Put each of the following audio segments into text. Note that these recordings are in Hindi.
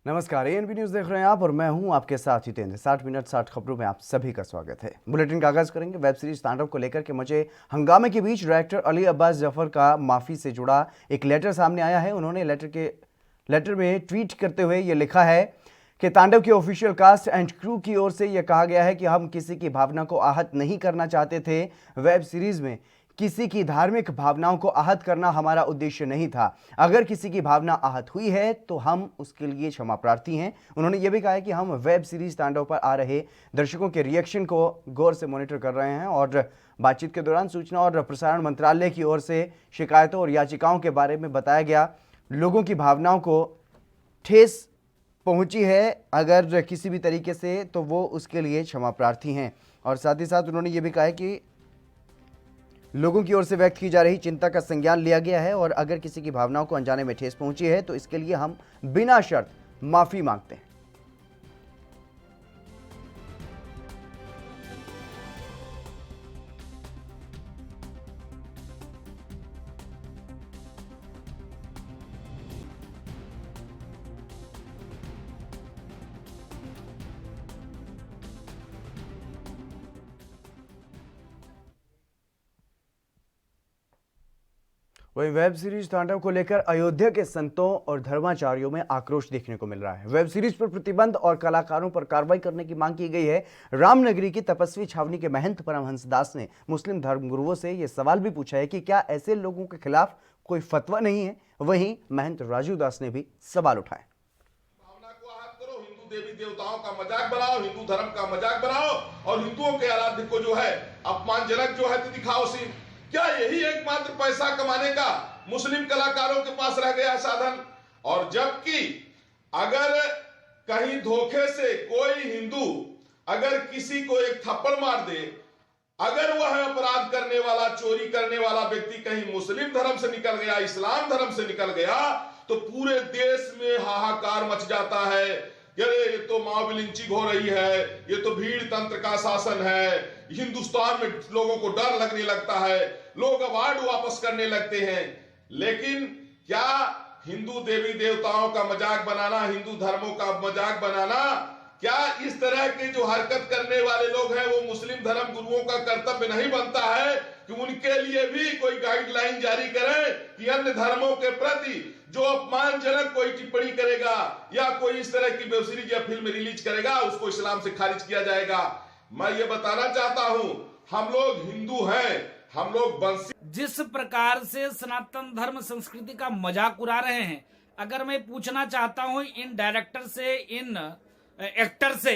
नमस्कार, एएनपी न्यूज देख रहे हैं आप और मैं हूं आपके साथ हितेंद्र। 60 मिनट 60 खबरों में आप सभी का स्वागत है। बुलेटिन का आगाज करेंगे वेब सीरीज तांडव को लेकर के मचे हंगामे के बीच डायरेक्टर अली अब्बास जफर का माफी से जुड़ा एक लेटर सामने आया है। उन्होंने लेटर में ट्वीट करते हुए ये लिखा है कि तांडव के ऑफिशियल कास्ट एंड क्रू की ओर से यह कहा गया है कि हम किसी की भावना को आहत नहीं करना चाहते थे। वेब सीरीज में किसी की धार्मिक भावनाओं को आहत करना हमारा उद्देश्य नहीं था। अगर किसी की भावना आहत हुई है तो हम उसके लिए क्षमा प्रार्थी हैं। उन्होंने यह भी कहा है कि हम वेब सीरीज तांडव पर आ रहे दर्शकों के रिएक्शन को गौर से मॉनिटर कर रहे हैं और बातचीत के दौरान सूचना और प्रसारण मंत्रालय की ओर से शिकायतों और याचिकाओं के बारे में बताया गया। लोगों की भावनाओं को ठेस पहुंची है अगर किसी भी तरीके से, तो वो उसके लिए क्षमा प्रार्थी हैं। और साथ ही साथ उन्होंने ये भी कहा है कि लोगों की ओर से व्यक्त की जा रही चिंता का संज्ञान लिया गया है और अगर किसी की भावनाओं को अनजाने में ठेस पहुंची है तो इसके लिए हम बिना शर्त माफी मांगते हैं। वहीं वेब सीरीज तांडव को लेकर अयोध्या के संतों और धर्माचार्यों में आक्रोश देखने को मिल रहा है। वेब सीरीज पर प्रतिबंध और कलाकारों पर कार्रवाई करने की मांग की गई है। रामनगरी की तपस्वी छावनी के महंत परमहंस दास ने मुस्लिम धर्मगुरुओं से यह सवाल भी पूछा है कि क्या ऐसे लोगों के खिलाफ कोई फतवा नहीं है। वहीं महंत राजू दास ने भी सवाल उठाए। देवी देवताओं का मजाक बनाओ, हिंदू धर्म का मजाक बनाओ और हिंदुओं के आराध्य को जो है अपमानजनक जो है दिखाओ। सिर्फ क्या यही एकमात्र पैसा कमाने का मुस्लिम कलाकारों के पास रह गया साधन? और जबकि अगर कहीं धोखे से कोई हिंदू अगर किसी को एक थप्पड़ मार दे, अगर वह अपराध करने वाला, चोरी करने वाला व्यक्ति कहीं मुस्लिम धर्म से निकल गया, इस्लाम धर्म से निकल गया, तो पूरे देश में हाहाकार मच जाता है। ये तो मॉब लिंचिंग हो रही है, ये तो भीड़ तंत्र का शासन है, हिंदुस्तान में लोगों को डर लगने लगता है, लोग अवार्ड वापस करने लगते हैं। लेकिन क्या हिंदू देवी देवताओं का मजाक बनाना, हिंदू धर्मों का मजाक बनाना, क्या इस तरह के जो हरकत करने वाले लोग हैं वो मुस्लिम धर्म गुरुओं का कर्तव्य नहीं बनता है कि उनके लिए भी कोई गाइडलाइन जारी करें कि अन्य धर्मों के प्रति जो अपमानजनक कोई टिप्पणी करेगा या कोई इस तरह की वेब सीरीज या फिल्म रिलीज करेगा उसको इस्लाम से खारिज किया जाएगा। मैं ये बताना चाहता हूं, हम लोग हिंदू हैं, हम लोग वंशी। जिस प्रकार से सनातन धर्म संस्कृति का मजाक उड़ा रहे हैं, अगर मैं पूछना चाहता हूं इन डायरेक्टर से, इन एक्टर से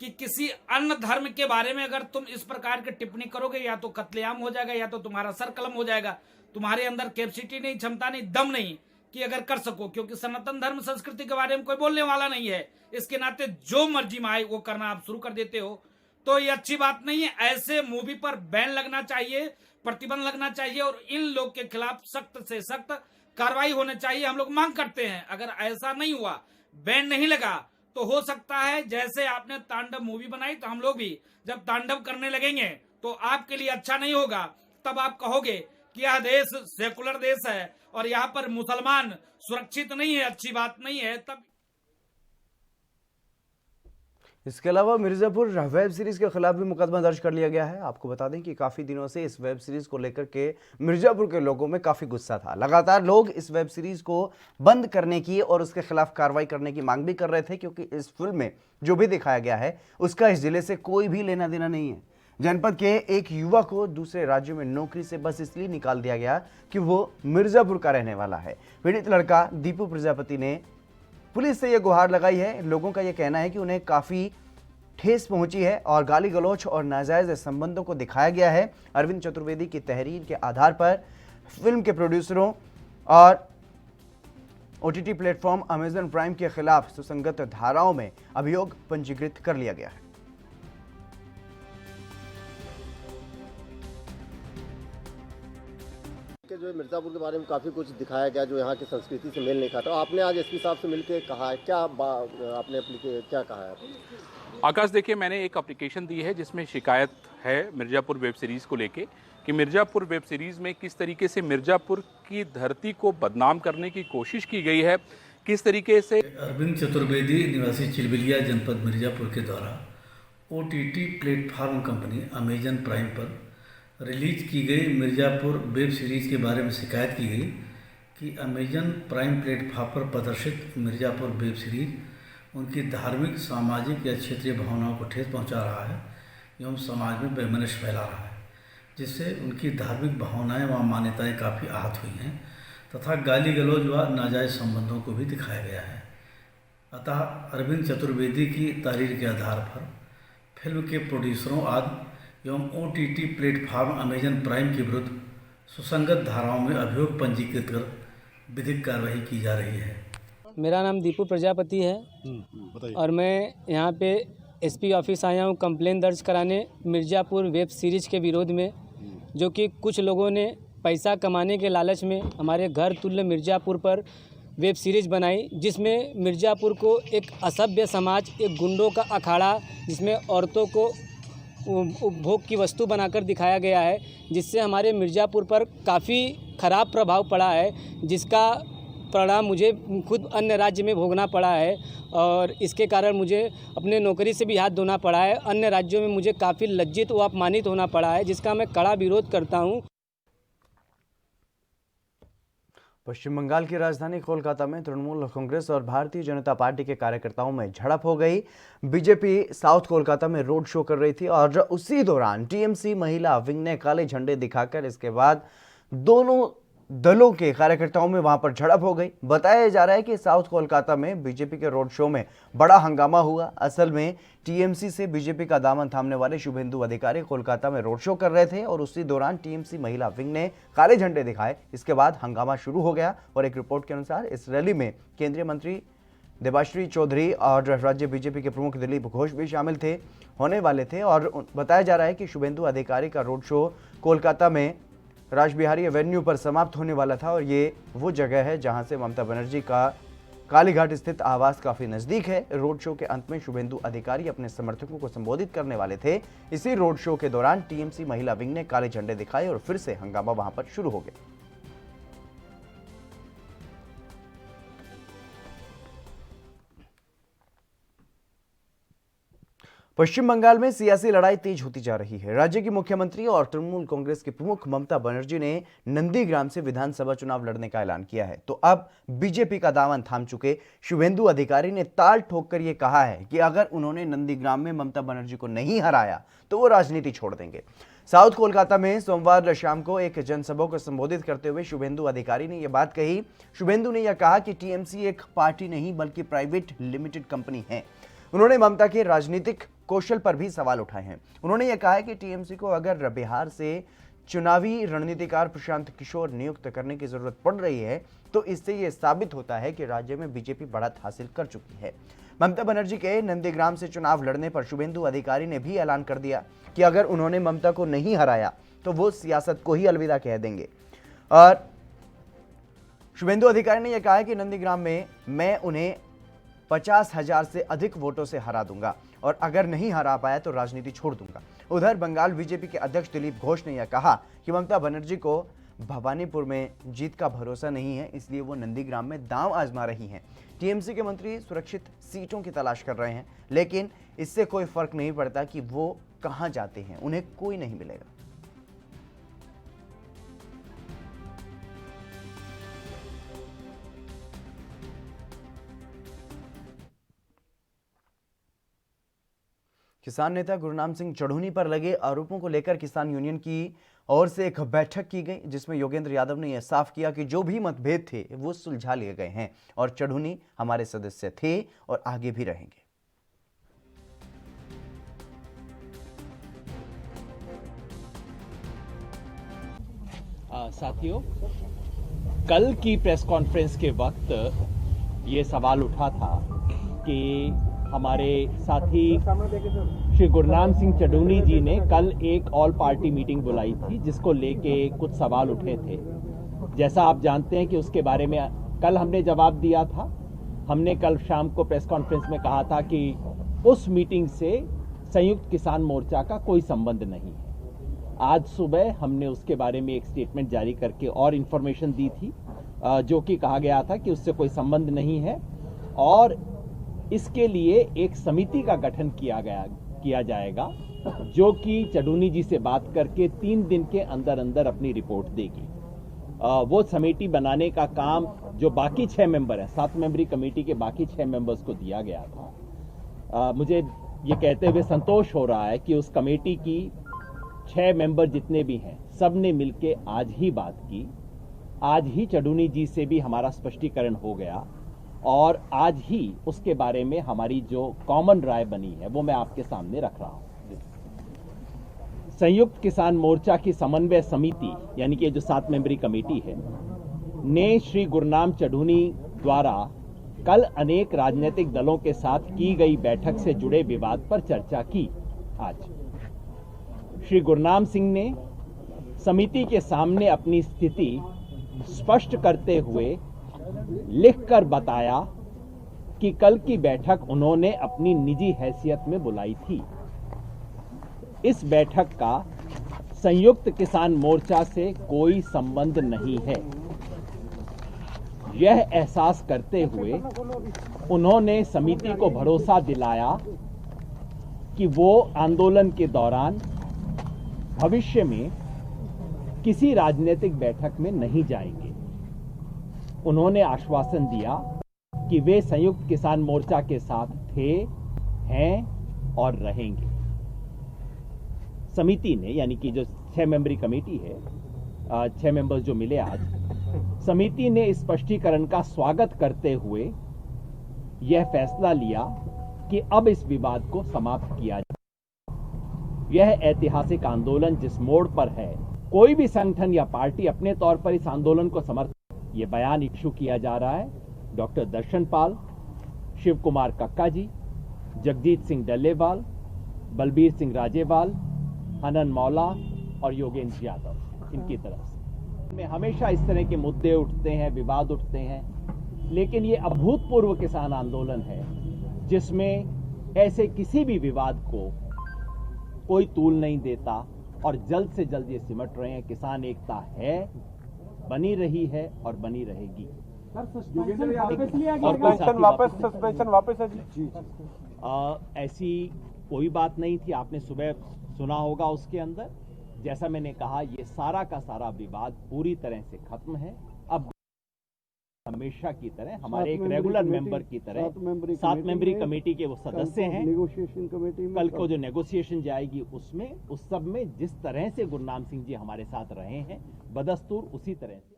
कि किसी अन्य धर्म के बारे में अगर तुम इस प्रकार की टिप्पणी करोगे या तो कत्लेआम हो जाएगा या तो तुम्हारा सर कलम हो जाएगा। तुम्हारे अंदर कैपेसिटी नहीं, क्षमता नहीं, दम नहीं कि अगर कर सको, क्योंकि सनातन धर्म संस्कृति के बारे में कोई बोलने वाला नहीं है। इसके नाते जो मर्जी में आए वो करना आप शुरू कर देते हो, तो ये अच्छी बात नहीं है। ऐसे मूवी पर बैन लगना चाहिए, प्रतिबंध लगना चाहिए और इन लोग के खिलाफ सख्त से सख्त कार्रवाई होनी चाहिए। हम लोग मांग करते हैं अगर ऐसा नहीं हुआ, बैन नहीं लगा, तो हो सकता है जैसे आपने तांडव मूवी बनाई तो हम लोग भी जब तांडव करने लगेंगे तो आपके लिए अच्छा नहीं होगा। तब आप कहोगे कि यह देश सेकुलर देश है और यहाँ पर मुसलमान सुरक्षित नहीं है, अच्छी बात नहीं है। तब इसके अलावा मिर्जापुर वेब सीरीज के खिलाफ भी मुकदमा दर्ज कर लिया गया है। आपको बता दें कि काफ़ी दिनों से इस वेब सीरीज को लेकर के मिर्जापुर के लोगों में काफ़ी गुस्सा था। लगातार लोग इस वेब सीरीज को बंद करने की और उसके खिलाफ कार्रवाई करने की मांग भी कर रहे थे, क्योंकि इस फिल्म में जो भी दिखाया गया है उसका इस जिले से कोई भी लेना देना नहीं है। जनपद के एक युवा को दूसरे राज्यों में नौकरी से बस इसलिए निकाल दिया गया कि वो मिर्जापुर का रहने वाला है। पीड़ित लड़का दीपू प्रजापति ने पुलिस से यह गुहार लगाई है। लोगों का यह कहना है कि उन्हें काफ़ी ठेस पहुंची है और गाली गलौच और नाजायज संबंधों को दिखाया गया है। अरविंद चतुर्वेदी की तहरीर के आधार पर फिल्म के प्रोड्यूसरों और ओटीटी प्लेटफॉर्म अमेजन प्राइम के खिलाफ सुसंगत धाराओं में अभियोग पंजीकृत कर लिया गया है। के जो मिर्ज़ापुर के बारे में काफ़ी कुछ दिखाया गया जो यहाँ की संस्कृति से मेल नहीं खाता। आपने आज एसपी साहब से मिलकर कहा है, क्या आपने क्या कहा है? आकाश, देखिए, मैंने एक एप्लीकेशन दी है जिसमें शिकायत है मिर्ज़ापुर वेब सीरीज़ को लेके कि मिर्ज़ापुर वेब सीरीज़ में किस तरीके से मिर्ज़ापुर की धरती को बदनाम करने की कोशिश की गई है, किस तरीके से अरविंद चतुर्वेदी निवासी चिलबिलिया जनपद मिर्जापुर के द्वारा OTT platform company Amazon prime पर रिलीज की गई मिर्जापुर वेब सीरीज़ के बारे में शिकायत की गई कि अमेजन प्राइम प्लेटफार्म पर प्रदर्शित मिर्जापुर वेब सीरीज उनकी धार्मिक, सामाजिक या क्षेत्रीय भावनाओं को ठेस पहुंचा रहा है एवं समाज में वैमनस्य फैला रहा है, जिससे उनकी धार्मिक भावनाएं व मान्यताएं काफ़ी आहत हुई हैं तथा गाली गलौज व नाजायज़ संबंधों को भी दिखाया गया है। अतः अरविंद चतुर्वेदी की तहरीर के आधार पर फिल्म के प्रोड्यूसरों आदि एवं OTT प्लेटफार्म अमेजन प्राइम के विरुद्ध सुसंगत धाराओं में अभियोग पंजीकृत कर विधिक कार्रवाई की जा रही है। मेरा नाम दीपू प्रजापति है और मैं यहाँ पे SP ऑफिस आया हूँ कंप्लेन दर्ज कराने मिर्ज़ापुर वेब सीरीज़ के विरोध में, जो कि कुछ लोगों ने पैसा कमाने के लालच में हमारे घर तुल्य मिर्ज़ापुर पर वेब सीरीज़ बनाई, जिसमें मिर्ज़ापुर को एक असभ्य समाज, एक गुंडों का अखाड़ा, जिसमें औरतों को उपभोग की वस्तु बनाकर दिखाया गया है, जिससे हमारे मिर्ज़ापुर पर काफ़ी ख़राब प्रभाव पड़ा है, जिसका परिणाम मुझे खुद अन्य राज्य में भोगना पड़ा है और इसके कारण मुझे अपने नौकरी से भी हाथ धोना पड़ा है। अन्य राज्यों में मुझे काफ़ी लज्जित व अपमानित होना पड़ा है, जिसका मैं कड़ा विरोध करता हूँ। पश्चिम बंगाल की राजधानी कोलकाता में तृणमूल कांग्रेस और भारतीय जनता पार्टी के कार्यकर्ताओं में झड़प हो गई। बीजेपी साउथ कोलकाता में रोड शो कर रही थी और उसी दौरान TMC महिला विंग ने काले झंडे दिखाकर इसके बाद दोनों दलों के कार्यकर्ताओं में वहां पर झड़प हो गई। बताया जा रहा है कि साउथ कोलकाता में बीजेपी के रोड शो में बड़ा हंगामा हुआ। असल में TMC से बीजेपी का दामन थामने वाले शुभेंदु अधिकारी कोलकाता में रोड शो कर रहे थे और उसी दौरान TMC महिला विंग ने काले झंडे दिखाए। इसके बाद हंगामा शुरू हो गया और एक रिपोर्ट के अनुसार इस रैली में केंद्रीय मंत्री देबाश्री चौधरी और राज्य बीजेपी के प्रमुख दिलीप घोष भी शामिल होने वाले थे और बताया जा रहा है कि शुभेंदु अधिकारी का रोड शो कोलकाता में राजबिहारी एवेन्यू पर समाप्त होने वाला था और ये वो जगह है जहां से ममता बनर्जी का कालीघाट स्थित आवास काफी नजदीक है। रोड शो के अंत में शुभेंदु अधिकारी अपने समर्थकों को संबोधित करने वाले थे। इसी रोड शो के दौरान TMC महिला विंग ने काले झंडे दिखाए और फिर से हंगामा वहां पर शुरू हो गया। पश्चिम बंगाल में सियासी लड़ाई तेज होती जा रही है। राज्य की मुख्यमंत्री और तृणमूल कांग्रेस के प्रमुख ममता बनर्जी ने नंदीग्राम से विधानसभा चुनाव लड़ने का ऐलान किया है, तो अब बीजेपी का दामन थाम चुके शुभेंदु अधिकारी ने ताल ठोककर यह कहा है कि अगर उन्होंने नंदीग्राम में ममता बनर्जी को नहीं हराया तो वो राजनीति छोड़ देंगे। साउथ कोलकाता में सोमवार शाम को एक जनसभा को संबोधित करते हुए शुभेंदु अधिकारी ने यह बात कही। शुभेंदु ने यह कहा कि TMC एक पार्टी नहीं बल्कि प्राइवेट लिमिटेड कंपनी है। उन्होंने ममता के राजनीतिक कौशल पर भी सवाल उठाए हैं। उन्होंने यह कहा है कि TMC को अगर बिहार से चुनावी रणनीतिकार प्रशांत किशोर नियुक्त करने की जरूरत पड़ रही है तो इससे यह साबित होता है कि राज्य में बीजेपी बढ़त हासिल कर चुकी है। ममता बनर्जी के नंदीग्राम से चुनाव लड़ने पर शुभेंदु अधिकारी ने भी ऐलान कर दिया कि अगर उन्होंने ममता को नहीं हराया तो वो सियासत को ही अलविदा कह देंगे। और शुभेंदु अधिकारी ने यह कहा है कि नंदीग्राम में मैं उन्हें 50,000 से अधिक वोटों से हरा दूंगा और अगर नहीं हरा पाया तो राजनीति छोड़ दूंगा। उधर बंगाल बीजेपी के अध्यक्ष दिलीप घोष ने यह कहा कि ममता बनर्जी को भवानीपुर में जीत का भरोसा नहीं है, इसलिए वो नंदीग्राम में दांव आजमा रही हैं। TMC के मंत्री सुरक्षित सीटों की तलाश कर रहे हैं, लेकिन इससे कोई फर्क नहीं पड़ता कि वो कहां जाते हैं, उन्हें कोई नहीं मिलेगा। किसान नेता गुरनाम सिंह चढ़ूनी पर लगे आरोपों को लेकर किसान यूनियन की ओर से एक बैठक की गई, जिसमें योगेंद्र यादव ने यह साफ किया कि जो भी मतभेद थे वो सुलझा लिए गए हैं और चढ़ूनी हमारे सदस्य थे और आगे भी रहेंगे। साथियों, कल की प्रेस कॉन्फ्रेंस के वक्त ये सवाल उठा था कि हमारे साथी श्री गुरनाम सिंह चढ़ूनी जी ने कल एक ऑल पार्टी मीटिंग बुलाई थी, जिसको लेके कुछ सवाल उठे थे। जैसा आप जानते हैं कि उसके बारे में कल हमने जवाब दिया था। हमने कल शाम को प्रेस कॉन्फ्रेंस में कहा था कि उस मीटिंग से संयुक्त किसान मोर्चा का कोई संबंध नहीं है। आज सुबह हमने उसके बारे में एक स्टेटमेंट जारी करके और इन्फॉर्मेशन दी थी जो कि कहा गया था कि उससे कोई संबंध नहीं है और इसके लिए एक समिति का गठन किया जाएगा जो कि चडूनी जी से बात करके 3 दिन के अंदर अंदर अपनी रिपोर्ट देगी। वो समिति बनाने का काम जो बाकी 6 मेंबर हैं, 7 मेंबरी कमेटी के बाकी 6 मेंबर्स को दिया गया था। मुझे ये कहते हुए संतोष हो रहा है कि उस कमेटी की 6 मेंबर जितने भी हैं सब ने मिलकर आज ही बात की, आज ही चडूनी जी से भी हमारा स्पष्टीकरण हो गया और आज ही उसके बारे में हमारी जो कॉमन राय बनी है वो मैं आपके सामने रख रहा हूं। संयुक्त किसान मोर्चा की समन्वय समिति यानी कि जो 7 मेंबरी कमेटी है ने श्री गुरनाम चडूनी द्वारा कल अनेक राजनीतिक दलों के साथ की गई बैठक से जुड़े विवाद पर चर्चा की। आज श्री गुरनाम सिंह ने समिति के सामने अपनी स्थिति स्पष्ट करते हुए लिखकर बताया कि कल की बैठक उन्होंने अपनी निजी हैसियत में बुलाई थी। इस बैठक का संयुक्त किसान मोर्चा से कोई संबंध नहीं है। यह एहसास करते हुए उन्होंने समिति को भरोसा दिलाया कि वो आंदोलन के दौरान भविष्य में किसी राजनीतिक बैठक में नहीं जाएंगे। उन्होंने आश्वासन दिया कि वे संयुक्त किसान मोर्चा के साथ थे, हैं और रहेंगे। समिति ने यानी कि जो 6 मेंबरी कमेटी है, 6 मेंबर्स जो मिले आज, समिति ने इस स्पष्टीकरण का स्वागत करते हुए यह फैसला लिया कि अब इस विवाद को समाप्त किया जाए। यह ऐतिहासिक आंदोलन जिस मोड़ पर है, कोई भी संगठन या पार्टी अपने तौर पर इस आंदोलन को समर्थन, ये बयान इशू किया जा रहा है डॉक्टर दर्शन पाल, शिव कुमार कक्का जी, जगजीत सिंह डल्लेवाल, बलबीर सिंह राजेवाल, हनन मौला और योगेंद्र यादव, इनकी तरफ से में हमेशा इस तरह के मुद्दे उठते हैं, विवाद उठते हैं, लेकिन ये अभूतपूर्व किसान आंदोलन है जिसमें ऐसे किसी भी विवाद को कोई तूल नहीं देता और जल्द से जल्द ये सिमट रहे हैं। किसान एकता है, बनी रही है और बनी रहेगी। सस्पेंशन वापस है जी। ऐसी कोई बात नहीं थी, आपने सुबह सुना होगा उसके अंदर। जैसा मैंने कहा, ये सारा का सारा विवाद पूरी तरह से खत्म है। अब हमेशा की तरह हमारे एक रेगुलर मेंबर की तरह 7 मेंबरी कमेटी के वो सदस्य हैं। नेगोशिएशन कमेटी में कल को जो नेगोशिएशन जाएगी उसमें, उस सब में जिस तरह से गुरनाम सिंह जी हमारे साथ रहे हैं बदस्तूर उसी तरह से।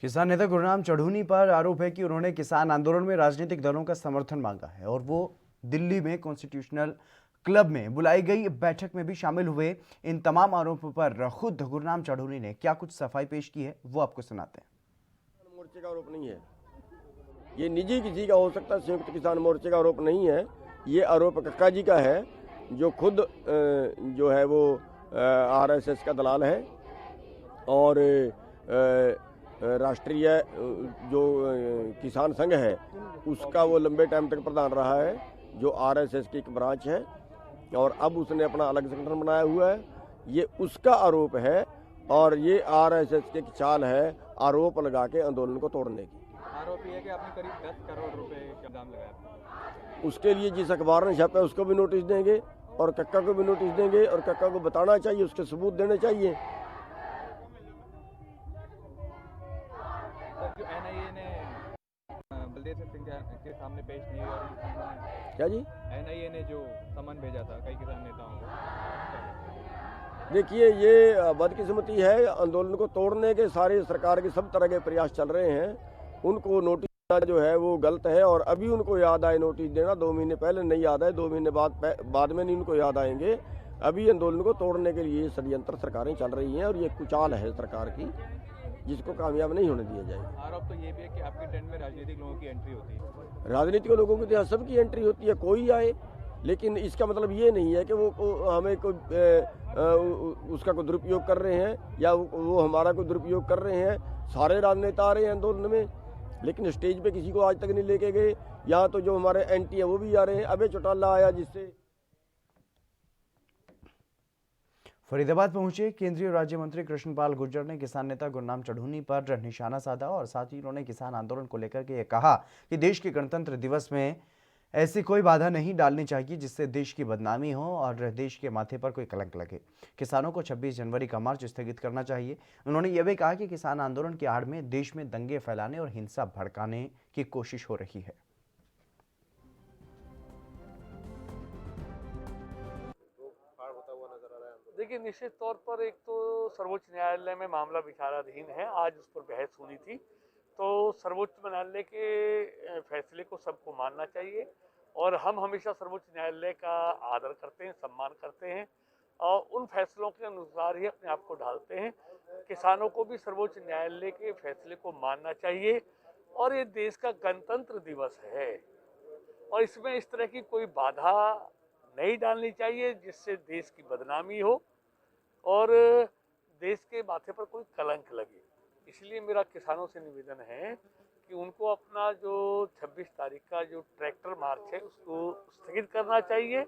किसान नेता गुरनाम चढ़ूनी पर आरोप है कि उन्होंने किसान आंदोलन में राजनीतिक दलों का समर्थन मांगा है और वो दिल्ली में कॉन्स्टिट्यूशनल क्लब में बुलाई गई बैठक में भी शामिल हुए। इन तमाम आरोपों पर खुद गुरनाम चढ़ूनी ने क्या कुछ सफाई पेश की है वो आपको सुनाते हैं। मोर्चे का आरोप नहीं है, ये निजी किसी का हो सकता है, संयुक्त किसान मोर्चे का आरोप नहीं है। ये आरोप कक्का जी का है जो खुद जो है वो आरएसएस का दलाल है और राष्ट्रीय जो किसान संघ है उसका वो लंबे टाइम तक प्रधान रहा है, जो आरएसएस की एक ब्रांच है और अब उसने अपना अलग संगठन बनाया हुआ है। ये उसका आरोप है और ये आरएसएस की एक चाल है आरोप लगा के आंदोलन को तोड़ने की। आरोप ये है कि आपने करीब 10 करोड़ रुपए का दाम लगाया। उसके लिए जिस अखबार ने छापा उसको भी नोटिस देंगे और कक्का को भी नोटिस देंगे और कक्का को बताना चाहिए, उसके सबूत देने चाहिए। जो एनआईए ने बलदेव सिंह के सामने पेश नहीं हुआ, क्या जी? एनआईए ने जो समन भेजा था कई किसान नेताओं को। देखिए, ये बदकिस्मती है, आंदोलन को तोड़ने के सारे सरकार के सब तरह के प्रयास चल रहे हैं। उनको नोटिस देना जो है वो गलत है और अभी उनको याद आए नोटिस देना, 2 महीने पहले नहीं याद आए, 2 महीने बाद में नहीं उनको याद आएंगे। अभी आंदोलन को तोड़ने के लिए षड्यंत्र सरकारें चल रही हैं और ये कुचाल है सरकार की जिसको कामयाब नहीं होने दिया जाएगा। आरोप तो ये भी है कि आपके टेंट में राजनीतिक लोगों की एंट्री होती है। राजनीतिक लोगों की तो यहाँ सबकी एंट्री होती है, कोई आए, लेकिन इसका मतलब ये नहीं है कि वो हमें कोई उसका कोई दुरुपयोग कर रहे हैं या वो हमारा कोई दुरुपयोग कर रहे हैं। सारे राजनेता आ रहे हैं आंदोलन में, लेकिन स्टेज पे किसी को आज तक नहीं लेके गए। यहाँ तो जो हमारे एंटी है वो भी आ रहे हैं। अबे चौटाला आया जिससे फरीदाबाद पहुंचे केंद्रीय राज्य मंत्री कृष्णपाल गुर्जर ने किसान नेता गुरनाम चढ़ूनी पर निशाना साधा और साथ ही उन्होंने किसान आंदोलन को लेकर के ये कहा कि देश के गणतंत्र दिवस में ऐसी कोई बाधा नहीं डालनी चाहिए जिससे देश की बदनामी हो और देश के माथे पर कोई कलंक लगे। किसानों को 26 जनवरी का मार्च स्थगित करना चाहिए। उन्होंने यह भी कहा कि किसान आंदोलन की आड़ में देश में दंगे फैलाने और हिंसा भड़काने की कोशिश हो रही है। देखिए, निश्चित तौर पर एक तो सर्वोच्च न्यायालय में मामला विचाराधीन है, आज उस पर बहस होनी थी, तो सर्वोच्च न्यायालय के फैसले को सबको मानना चाहिए और हम हमेशा सर्वोच्च न्यायालय का आदर करते हैं, सम्मान करते हैं और उन फैसलों के अनुसार ही अपने आप को ढालते हैं। किसानों को भी सर्वोच्च न्यायालय के फैसले को मानना चाहिए और ये देश का गणतंत्र दिवस है और इसमें इस तरह की कोई बाधा नहीं डालनी चाहिए जिससे देश की बदनामी हो और देश के माथे पर कोई कलंक लगे। इसलिए मेरा किसानों से निवेदन है कि उनको अपना जो 26 तारीख का जो ट्रैक्टर मार्च है उसको स्थगित करना चाहिए।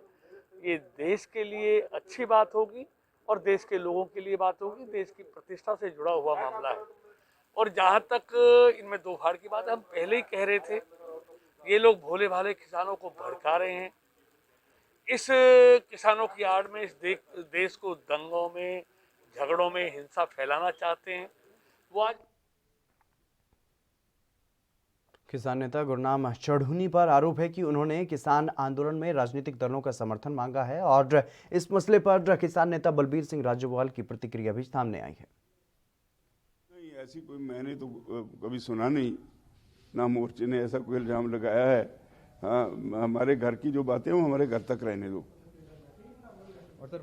ये देश के लिए अच्छी बात होगी और देश के लोगों के लिए बात होगी, देश की प्रतिष्ठा से जुड़ा हुआ मामला है। और जहाँ तक इनमें दो फाड़ की बात है, हम पहले ही कह रहे थे ये लोग भोले भाले किसानों को भड़का रहे हैं। इस किसानों की आड़ में इस देश को दंगों में, झगड़ों में, हिंसा फैलाना चाहते हैं। वो आज किसान नेता गुरनाम चढ़ूनी पर आरोप है कि उन्होंने किसान आंदोलन में राजनीतिक दलों का समर्थन मांगा है और इस मसले पर किसान नेता बलबीर सिंह राजोवाल की प्रतिक्रिया भी सामने आई है। नहीं, ऐसी कोई मैंने तो कभी सुना नहीं, ना मोर्चे ने ऐसा कोई इल्जाम लगाया है। हाँ, हमारे घर की जो बातें वो हमारे घर तक रहने दो। और सर,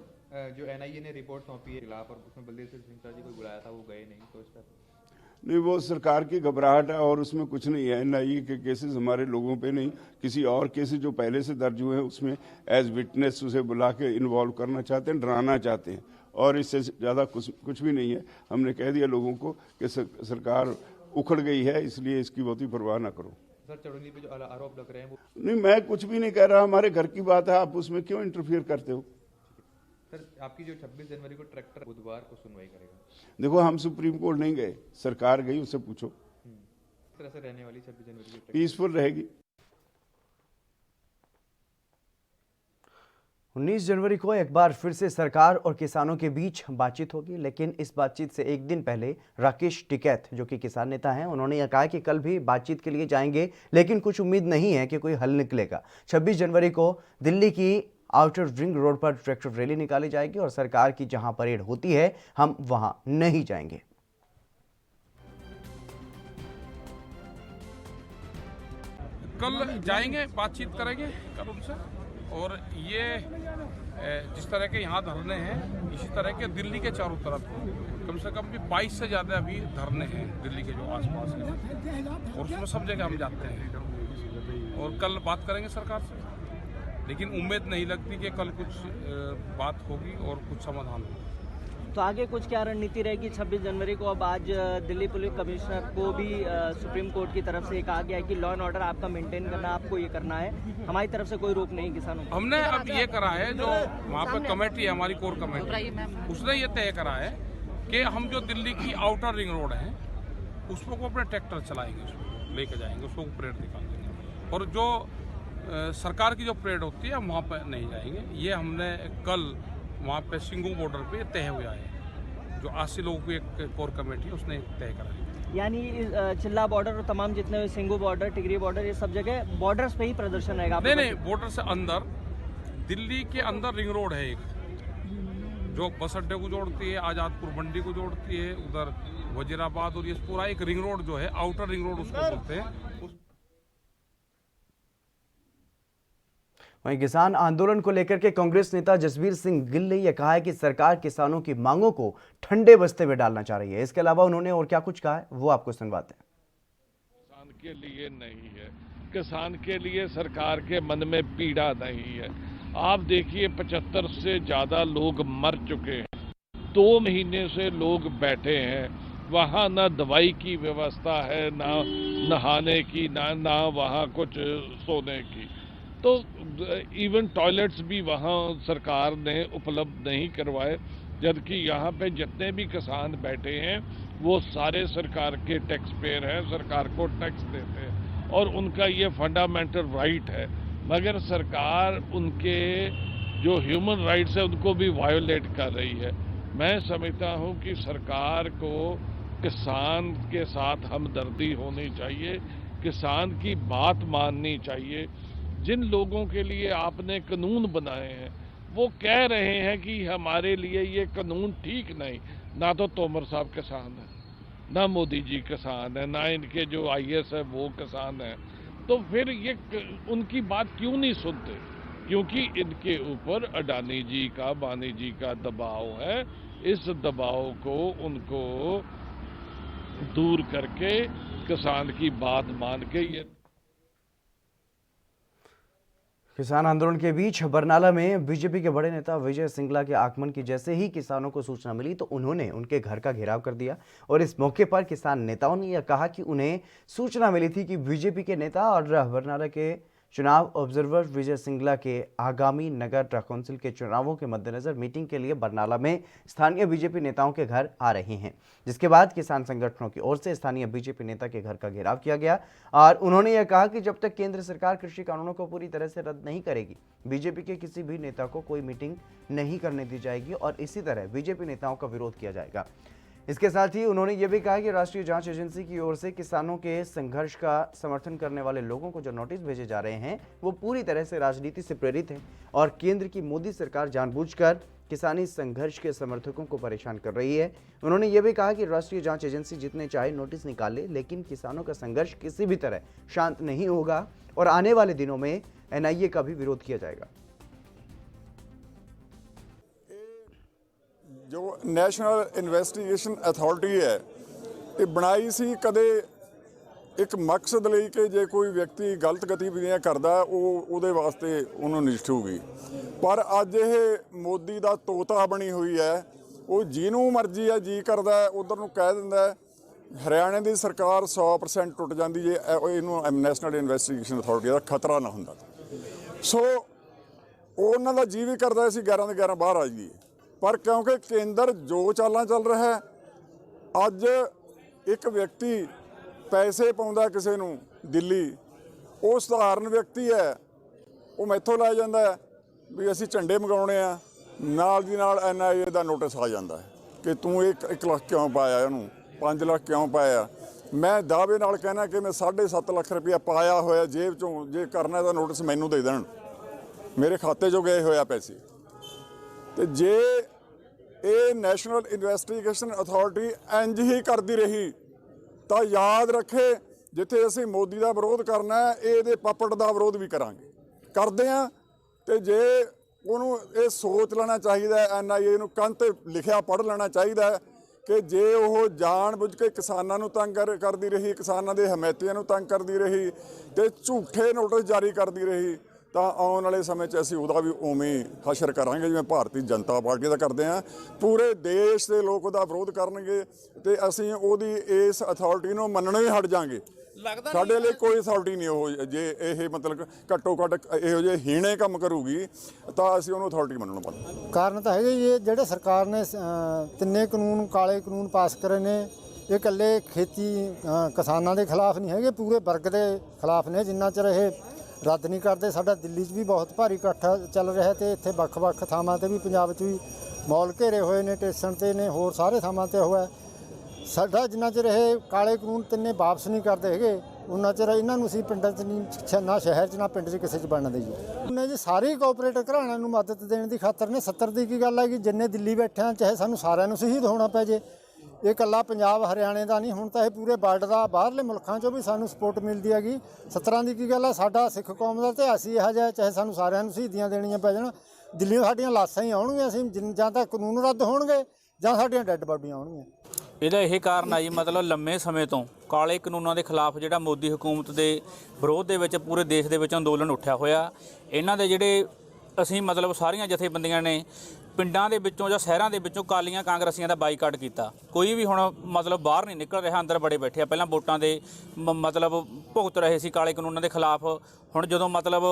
जो एनआईए ने रिपोर्ट सौंपी है खिलाफ और उसमें बलदेव सिंह जी को बुलाया था, वो गए नहीं, तो इस पर नहीं, वो सरकार की घबराहट है और उसमें कुछ नहीं है। एनआईए के केसेस हमारे लोगों पे नहीं, किसी और केसेस जो पहले से दर्ज हुए हैं उसमें एज विटनेस उसे बुला के इन्वॉल्व करना चाहते हैं, डराना चाहते हैं और इससे ज़्यादा कुछ भी नहीं है। हमने कह दिया लोगों को कि सरकार उखड़ गई है, इसलिए इसकी बहुती परवाह ना करो। सर, चढ़ूनी पे जो आरोप लग रहे हैं वो नहीं, मैं कुछ भी नहीं कह रहा, हमारे घर की बात है, आप उसमें क्यों इंटरफियर करते हो? सर, आपकी जो 26 जनवरी को ट्रैक्टर बुधवार को सुनवाई करेगा। देखो, हम सुप्रीम कोर्ट नहीं गए, सरकार गई, उससे पूछो। किस तरह से रहने वाली 26 जनवरी की पीसफुल रहेगी। 19 जनवरी को एक बार फिर से सरकार और किसानों के बीच बातचीत होगी, लेकिन इस बातचीत से एक दिन पहले राकेश टिकैत जो कि किसान नेता हैं, उन्होंने यह कहा कि कल भी बातचीत के लिए जाएंगे, लेकिन कुछ उम्मीद नहीं है कि कोई हल निकलेगा। 26 जनवरी को दिल्ली की आउटर रिंग रोड पर ट्रैक्टर रैली निकाली जाएगी और सरकार की जहां परेड होती है हम वहां नहीं जाएंगे। कल जाएंगे, बातचीत करेंगे कल उनसे और ये जिस तरह के यहाँ धरने हैं इसी तरह के दिल्ली के चारों तरफ कम से कम भी 22 से ज़्यादा अभी धरने हैं दिल्ली के जो आसपास हैं और उसमें सब जगह हम जाते हैं और कल बात करेंगे सरकार से, लेकिन उम्मीद नहीं लगती कि कल कुछ बात होगी और कुछ समाधान होगा। तो आगे कुछ क्या रणनीति रहेगी 26 जनवरी को? अब आज दिल्ली पुलिस कमिश्नर को भी सुप्रीम कोर्ट की तरफ से कहा गया है कि लॉ एंड ऑर्डर आपका मेंटेन करना, आपको ये करना है, हमारी तरफ से कोई रोक नहीं किसानों को। हमने अब ये करा है, जो वहाँ पे कमेटी है हमारी कोर कमेटी, उसने ये तय करा है कि हम जो दिल्ली की आउटर रिंग रोड है उसको अपने ट्रैक्टर चलाएंगे, उसको लेके जाएंगे, उसको परेड दिखाएंगे और जो सरकार की जो परेड होती है वहाँ पर नहीं जाएंगे। ये हमने कल वहाँ पे सिंगू बॉर्डर पे तय हुआ है, जो 80 लोगों की एक कोर कमेटी उसने तय करा है। यानी चिल्ला बॉर्डर और तमाम जितने सिंगू बॉर्डर, टिकरी बॉर्डर, ये सब जगह बॉर्डर्स पे ही प्रदर्शन रहेगा? नहीं, बॉर्डर से अंदर, दिल्ली के अंदर रिंग रोड है एक, जो बस अड्डे को जोड़ती है, आजादपुर मंडी को जोड़ती है, उधर वजीराबाद, और ये पूरा एक रिंग रोड जो है, आउटर रिंग रोड उसको बोलते हैं। वहीं किसान आंदोलन को लेकर के कांग्रेस नेता जसबीर सिंह गिल ने यह कहा है कि सरकार किसानों की मांगों को ठंडे बस्ते में डालना चाह रही है। इसके अलावा उन्होंने और क्या कुछ कहा है वो आपको सुनवाते हैं। किसान के लिए नहीं है, किसान के लिए सरकार के मन में पीड़ा नहीं है। आप देखिए 75 से ज्यादा लोग मर चुके हैं, 2 महीने से लोग बैठे हैं, वहाँ ना दवाई की व्यवस्था है, ना नहाने की, ना वहाँ कुछ सोने की, तो इवन टॉयलेट्स भी वहाँ सरकार ने उपलब्ध नहीं करवाए। जबकि यहाँ पे जितने भी किसान बैठे हैं वो सारे सरकार के टैक्स पेयर हैं, सरकार को टैक्स देते हैं और उनका ये फंडामेंटल राइट है, मगर सरकार उनके जो ह्यूमन राइट्स है उनको भी वायोलेट कर रही है। मैं समझता हूँ कि सरकार को किसान के साथ हमदर्दी होनी चाहिए, किसान की बात माननी चाहिए। जिन लोगों के लिए आपने कानून बनाए हैं वो कह रहे हैं कि हमारे लिए ये कानून ठीक नहीं, ना तो तोमर साहब किसान है, ना मोदी जी किसान है, ना इनके जो IAS है वो किसान है, तो फिर ये उनकी बात क्यों नहीं सुनते? क्योंकि इनके ऊपर अडानी जी का, बानी जी का दबाव है। इस दबाव को उनको दूर करके किसान की बात मान के ये किसान आंदोलन के बीच बरनाला में बीजेपी के बड़े नेता विजय सिंगला के आगमन की जैसे ही किसानों को सूचना मिली तो उन्होंने उनके घर का घेराव कर दिया और इस मौके पर किसान नेताओं ने यह कहा कि उन्हें सूचना मिली थी कि बीजेपी के नेता और बरनाला के चुनाव ऑब्जर्वर विजय सिंगला के आगामी नगर कौंसिल के चुनावों के मद्देनजर मीटिंग के लिए बरनाला में स्थानीय बीजेपी नेताओं के घर आ रहे हैं, जिसके बाद किसान संगठनों की ओर से स्थानीय बीजेपी नेता के घर का घेराव किया गया और उन्होंने यह कहा कि जब तक केंद्र सरकार कृषि कानूनों को पूरी तरह से रद्द नहीं करेगी, बीजेपी के किसी भी नेता को कोई मीटिंग नहीं करने दी जाएगी और इसी तरह बीजेपी नेताओं का विरोध किया जाएगा। इसके साथ ही उन्होंने ये भी कहा कि राष्ट्रीय जांच एजेंसी की ओर से किसानों के संघर्ष का समर्थन करने वाले लोगों को जो नोटिस भेजे जा रहे हैं वो पूरी तरह से राजनीति से प्रेरित हैं और केंद्र की मोदी सरकार जानबूझकर किसानी संघर्ष के समर्थकों को परेशान कर रही है। उन्होंने ये भी कहा कि राष्ट्रीय जांच एजेंसी जितने चाहे नोटिस निकाले, लेकिन किसानों का संघर्ष किसी भी तरह शांत नहीं होगा और आने वाले दिनों में NIA का भी विरोध किया जाएगा। जो ਨੈਸ਼ਨਲ ਇਨਵੈਸਟੀਗੇਸ਼ਨ ਅਥਾਰਟੀ ਹੈ ਇਹ ਬਣਾਈ ਸੀ ਕਦੇ ਇੱਕ ਮਕਸਦ ਲਈ ਕਿ ਜੇ ਕੋਈ ਵਿਅਕਤੀ ਗਲਤ ਗਤੀਵਿਧੀਆਂ ਕਰਦਾ ਉਹ ਉਹਦੇ ਵਾਸਤੇ ਉਹਨੂੰ ਨਿਸ਼ਠੂਗੀ, ਪਰ ਅੱਜ ਇਹ ਮੋਦੀ ਦਾ ਤੋਤਾ ਬਣੀ ਹੋਈ ਹੈ। ਉਹ ਜਿਹਨੂੰ ਮਰਜ਼ੀ ਹੈ ਜੀ ਕਰਦਾ ਉਧਰ ਨੂੰ ਕਹਿ ਦਿੰਦਾ। ਹਰਿਆਣੇ ਦੀ ਸਰਕਾਰ 100% ਟੁੱਟ ਜਾਂਦੀ ਜੇ ਇਹਨੂੰ ਨੈਸ਼ਨਲ ਇਨਵੈਸਟੀਗੇਸ਼ਨ ਅਥਾਰਟੀ ਦਾ ਖਤਰਾ ਨਾ ਹੁੰਦਾ। ਸੋ ਉਹਨਾਂ ਦਾ ਜੀ ਵੀ ਕਰਦਾ ਸੀ 11 ਦੇ 11 ਬਾਹਰ ਆ ਜਾਈਏ, पर क्योंकि केंद्र जो चालां चल रहा है, अज एक व्यक्ति पैसे पाउंदा किसी नूं दिल्ली, वो साधारण व्यक्ति है, वो मैथों लै जांदा है भी असीं झंडे मंगाउणे आ, नाल दी नाल NIA दा नोटिस आ जांदा है कि तूं 1 लाख क्यों पाया, इहनूं 5 लाख क्यों पाया। मैं दावे नाल कहना कि मैं 7.5 लाख रुपया पाया होया जेब चों, जे करना दा नोटिस मैनूं दे देण, मेरे खाते चों गए होया पैसे। तो जे ये नैशनल इन्वेस्टिगेशन अथॉरिटी इंज ही करती रही तो याद रखे जिथे असीं मोदी का विरोध करना है ये पपड़ का विरोध भी करांगे, करते हैं। तो जे उन्होंने ये सोच लेना चाहिए, NIA नूं कंध ते लिखिया पढ़ लेना चाहिए कि जे वो जानबुझ के किसानों नूं तंग करती रही, किसानों के हमायतियों नूं तंग करती रही तो झूठे नोटिस जारी करती रही तो आने वाले समय असीं उहदा भी उवें ही हशर करांगे जिवें भारतीय जनता पार्टी का करते हैं। पूरे देश के लोग उहदा विरोध करनगे ते असीं उहदी इस अथॉरिटी नूं मन्नणों ही हट जांगे। साडे लई कोई अथॉरिटी नहीं हो जे ये मतलब घट्टो घट्ट इहो जे हीणे काम करूगी तो असीं उहनूं अथॉरिटी मन्नणों पैंदा। कारण तो है ये जिहड़े सरकार ने तिन्ने कानून काले कानून पास करे ने, ये इकल्ले खेती किसानां दे खिलाफ नहीं है, पूरे वर्ग के खिलाफ ने। जिन्ना चिर ये रद्द नहीं करते, साडा दिल्ली भी बहुत भारी इकट्ठ चल रहा है तो इत्थे ਵੱਖ-ਵੱਖ ਥਾਵਾਂ ਤੇ भी पंजाब च भी मॉल घेरे हुए ने, स्टेशन ते ने, होर सारे ਥਾਵਾਂ ਤੇ होया। साडा जिन्ना चिर ये काले कानून तिन्ने वापस नहीं करते है उन्ना चिर इन्हां नूं असीं पिंडां च नहीं, ना शहर च ना पिंड च किसी च बनन देईए। उन्हें जी सारे कोऑपरेटिव घराणिਆਂ ਨੂੰ मदद देने की खातर ने 70 की की गल है कि जिन्ने दिल्ली बैठे हैं चाहे सानूं सारिਆਂ ਨੂੰ शहीद होना पै जे। ये कला पंजाब हरियाणे का नहीं, हुण तां ये पूरे वर्ल्ड का बाहरले मुल्कां चों भी सानूं सपोर्ट मिलती हैगी। 17 की की गल है, साडा सिख कौम का इतिहास ही इहो जिहा, चाहे सानूं सारिਆਂ ਨੂੰ शहीदियां देणियां पै जाण, दिल्ली साਡੀਆਂ लाशां ही आउणगीਆਂ, ਅਸੀਂ ਜਾਂ ਤਾਂ ਕਾਨੂੰਨ ਰੱਦ ਹੋਣਗੇ ਜਾਂ ਸਾਡੀਆਂ ਡੈੱਡ ਬਾਡੀਆਂ ਆਉਣਗੀਆਂ। ਇਹਦਾ ਇਹ ਕਾਰਨ ਆ ਜੀ, ਮਤਲਬ ਲੰਮੇ ਸਮੇਂ ਤੋਂ ਕਾਲੇ ਕਾਨੂੰਨਾਂ ਦੇ ਖਿਲਾਫ ਜਿਹੜਾ ਮੋਦੀ ਹਕੂਮਤ ਦੇ ਵਿਰੋਧ ਦੇ ਵਿੱਚ ਪੂਰੇ ਦੇਸ਼ ਦੇ ਵਿੱਚ ਅੰਦੋਲਨ ਉੱਠਿਆ ਹੋਇਆ। ਇਹਨਾਂ ਦੇ ਜਿਹੜੇ ਅਸੀਂ ਮਤਲਬ ਸਾਰੀਆਂ ਜਥੇਬੰਦੀਆਂ ਨੇ ਪਿੰਡਾਂ ਦੇ ਵਿੱਚੋਂ ਜਾਂ ਸ਼ਹਿਰਾਂ ਦੇ ਵਿੱਚੋਂ ਕਾਲੀਆਂ ਕਾਂਗਰਸੀਆਂ ਦਾ ਬਾਈਕਾਟ ਕੀਤਾ। ਕੋਈ ਵੀ ਹੁਣ ਮਤਲਬ ਬਾਹਰ ਨਹੀਂ ਨਿਕਲ ਰਿਹਾ, ਅੰਦਰ ਬੜੇ ਬੈਠੇ ਆ। ਪਹਿਲਾਂ ਵੋਟਾਂ ਦੇ ਮਤਲਬ ਭੁਗਤ ਰਹੇ ਸੀ ਕਾਲੇ ਕਾਨੂੰਨਾਂ ਦੇ ਖਿਲਾਫ, ਹੁਣ ਜਦੋਂ ਮਤਲਬ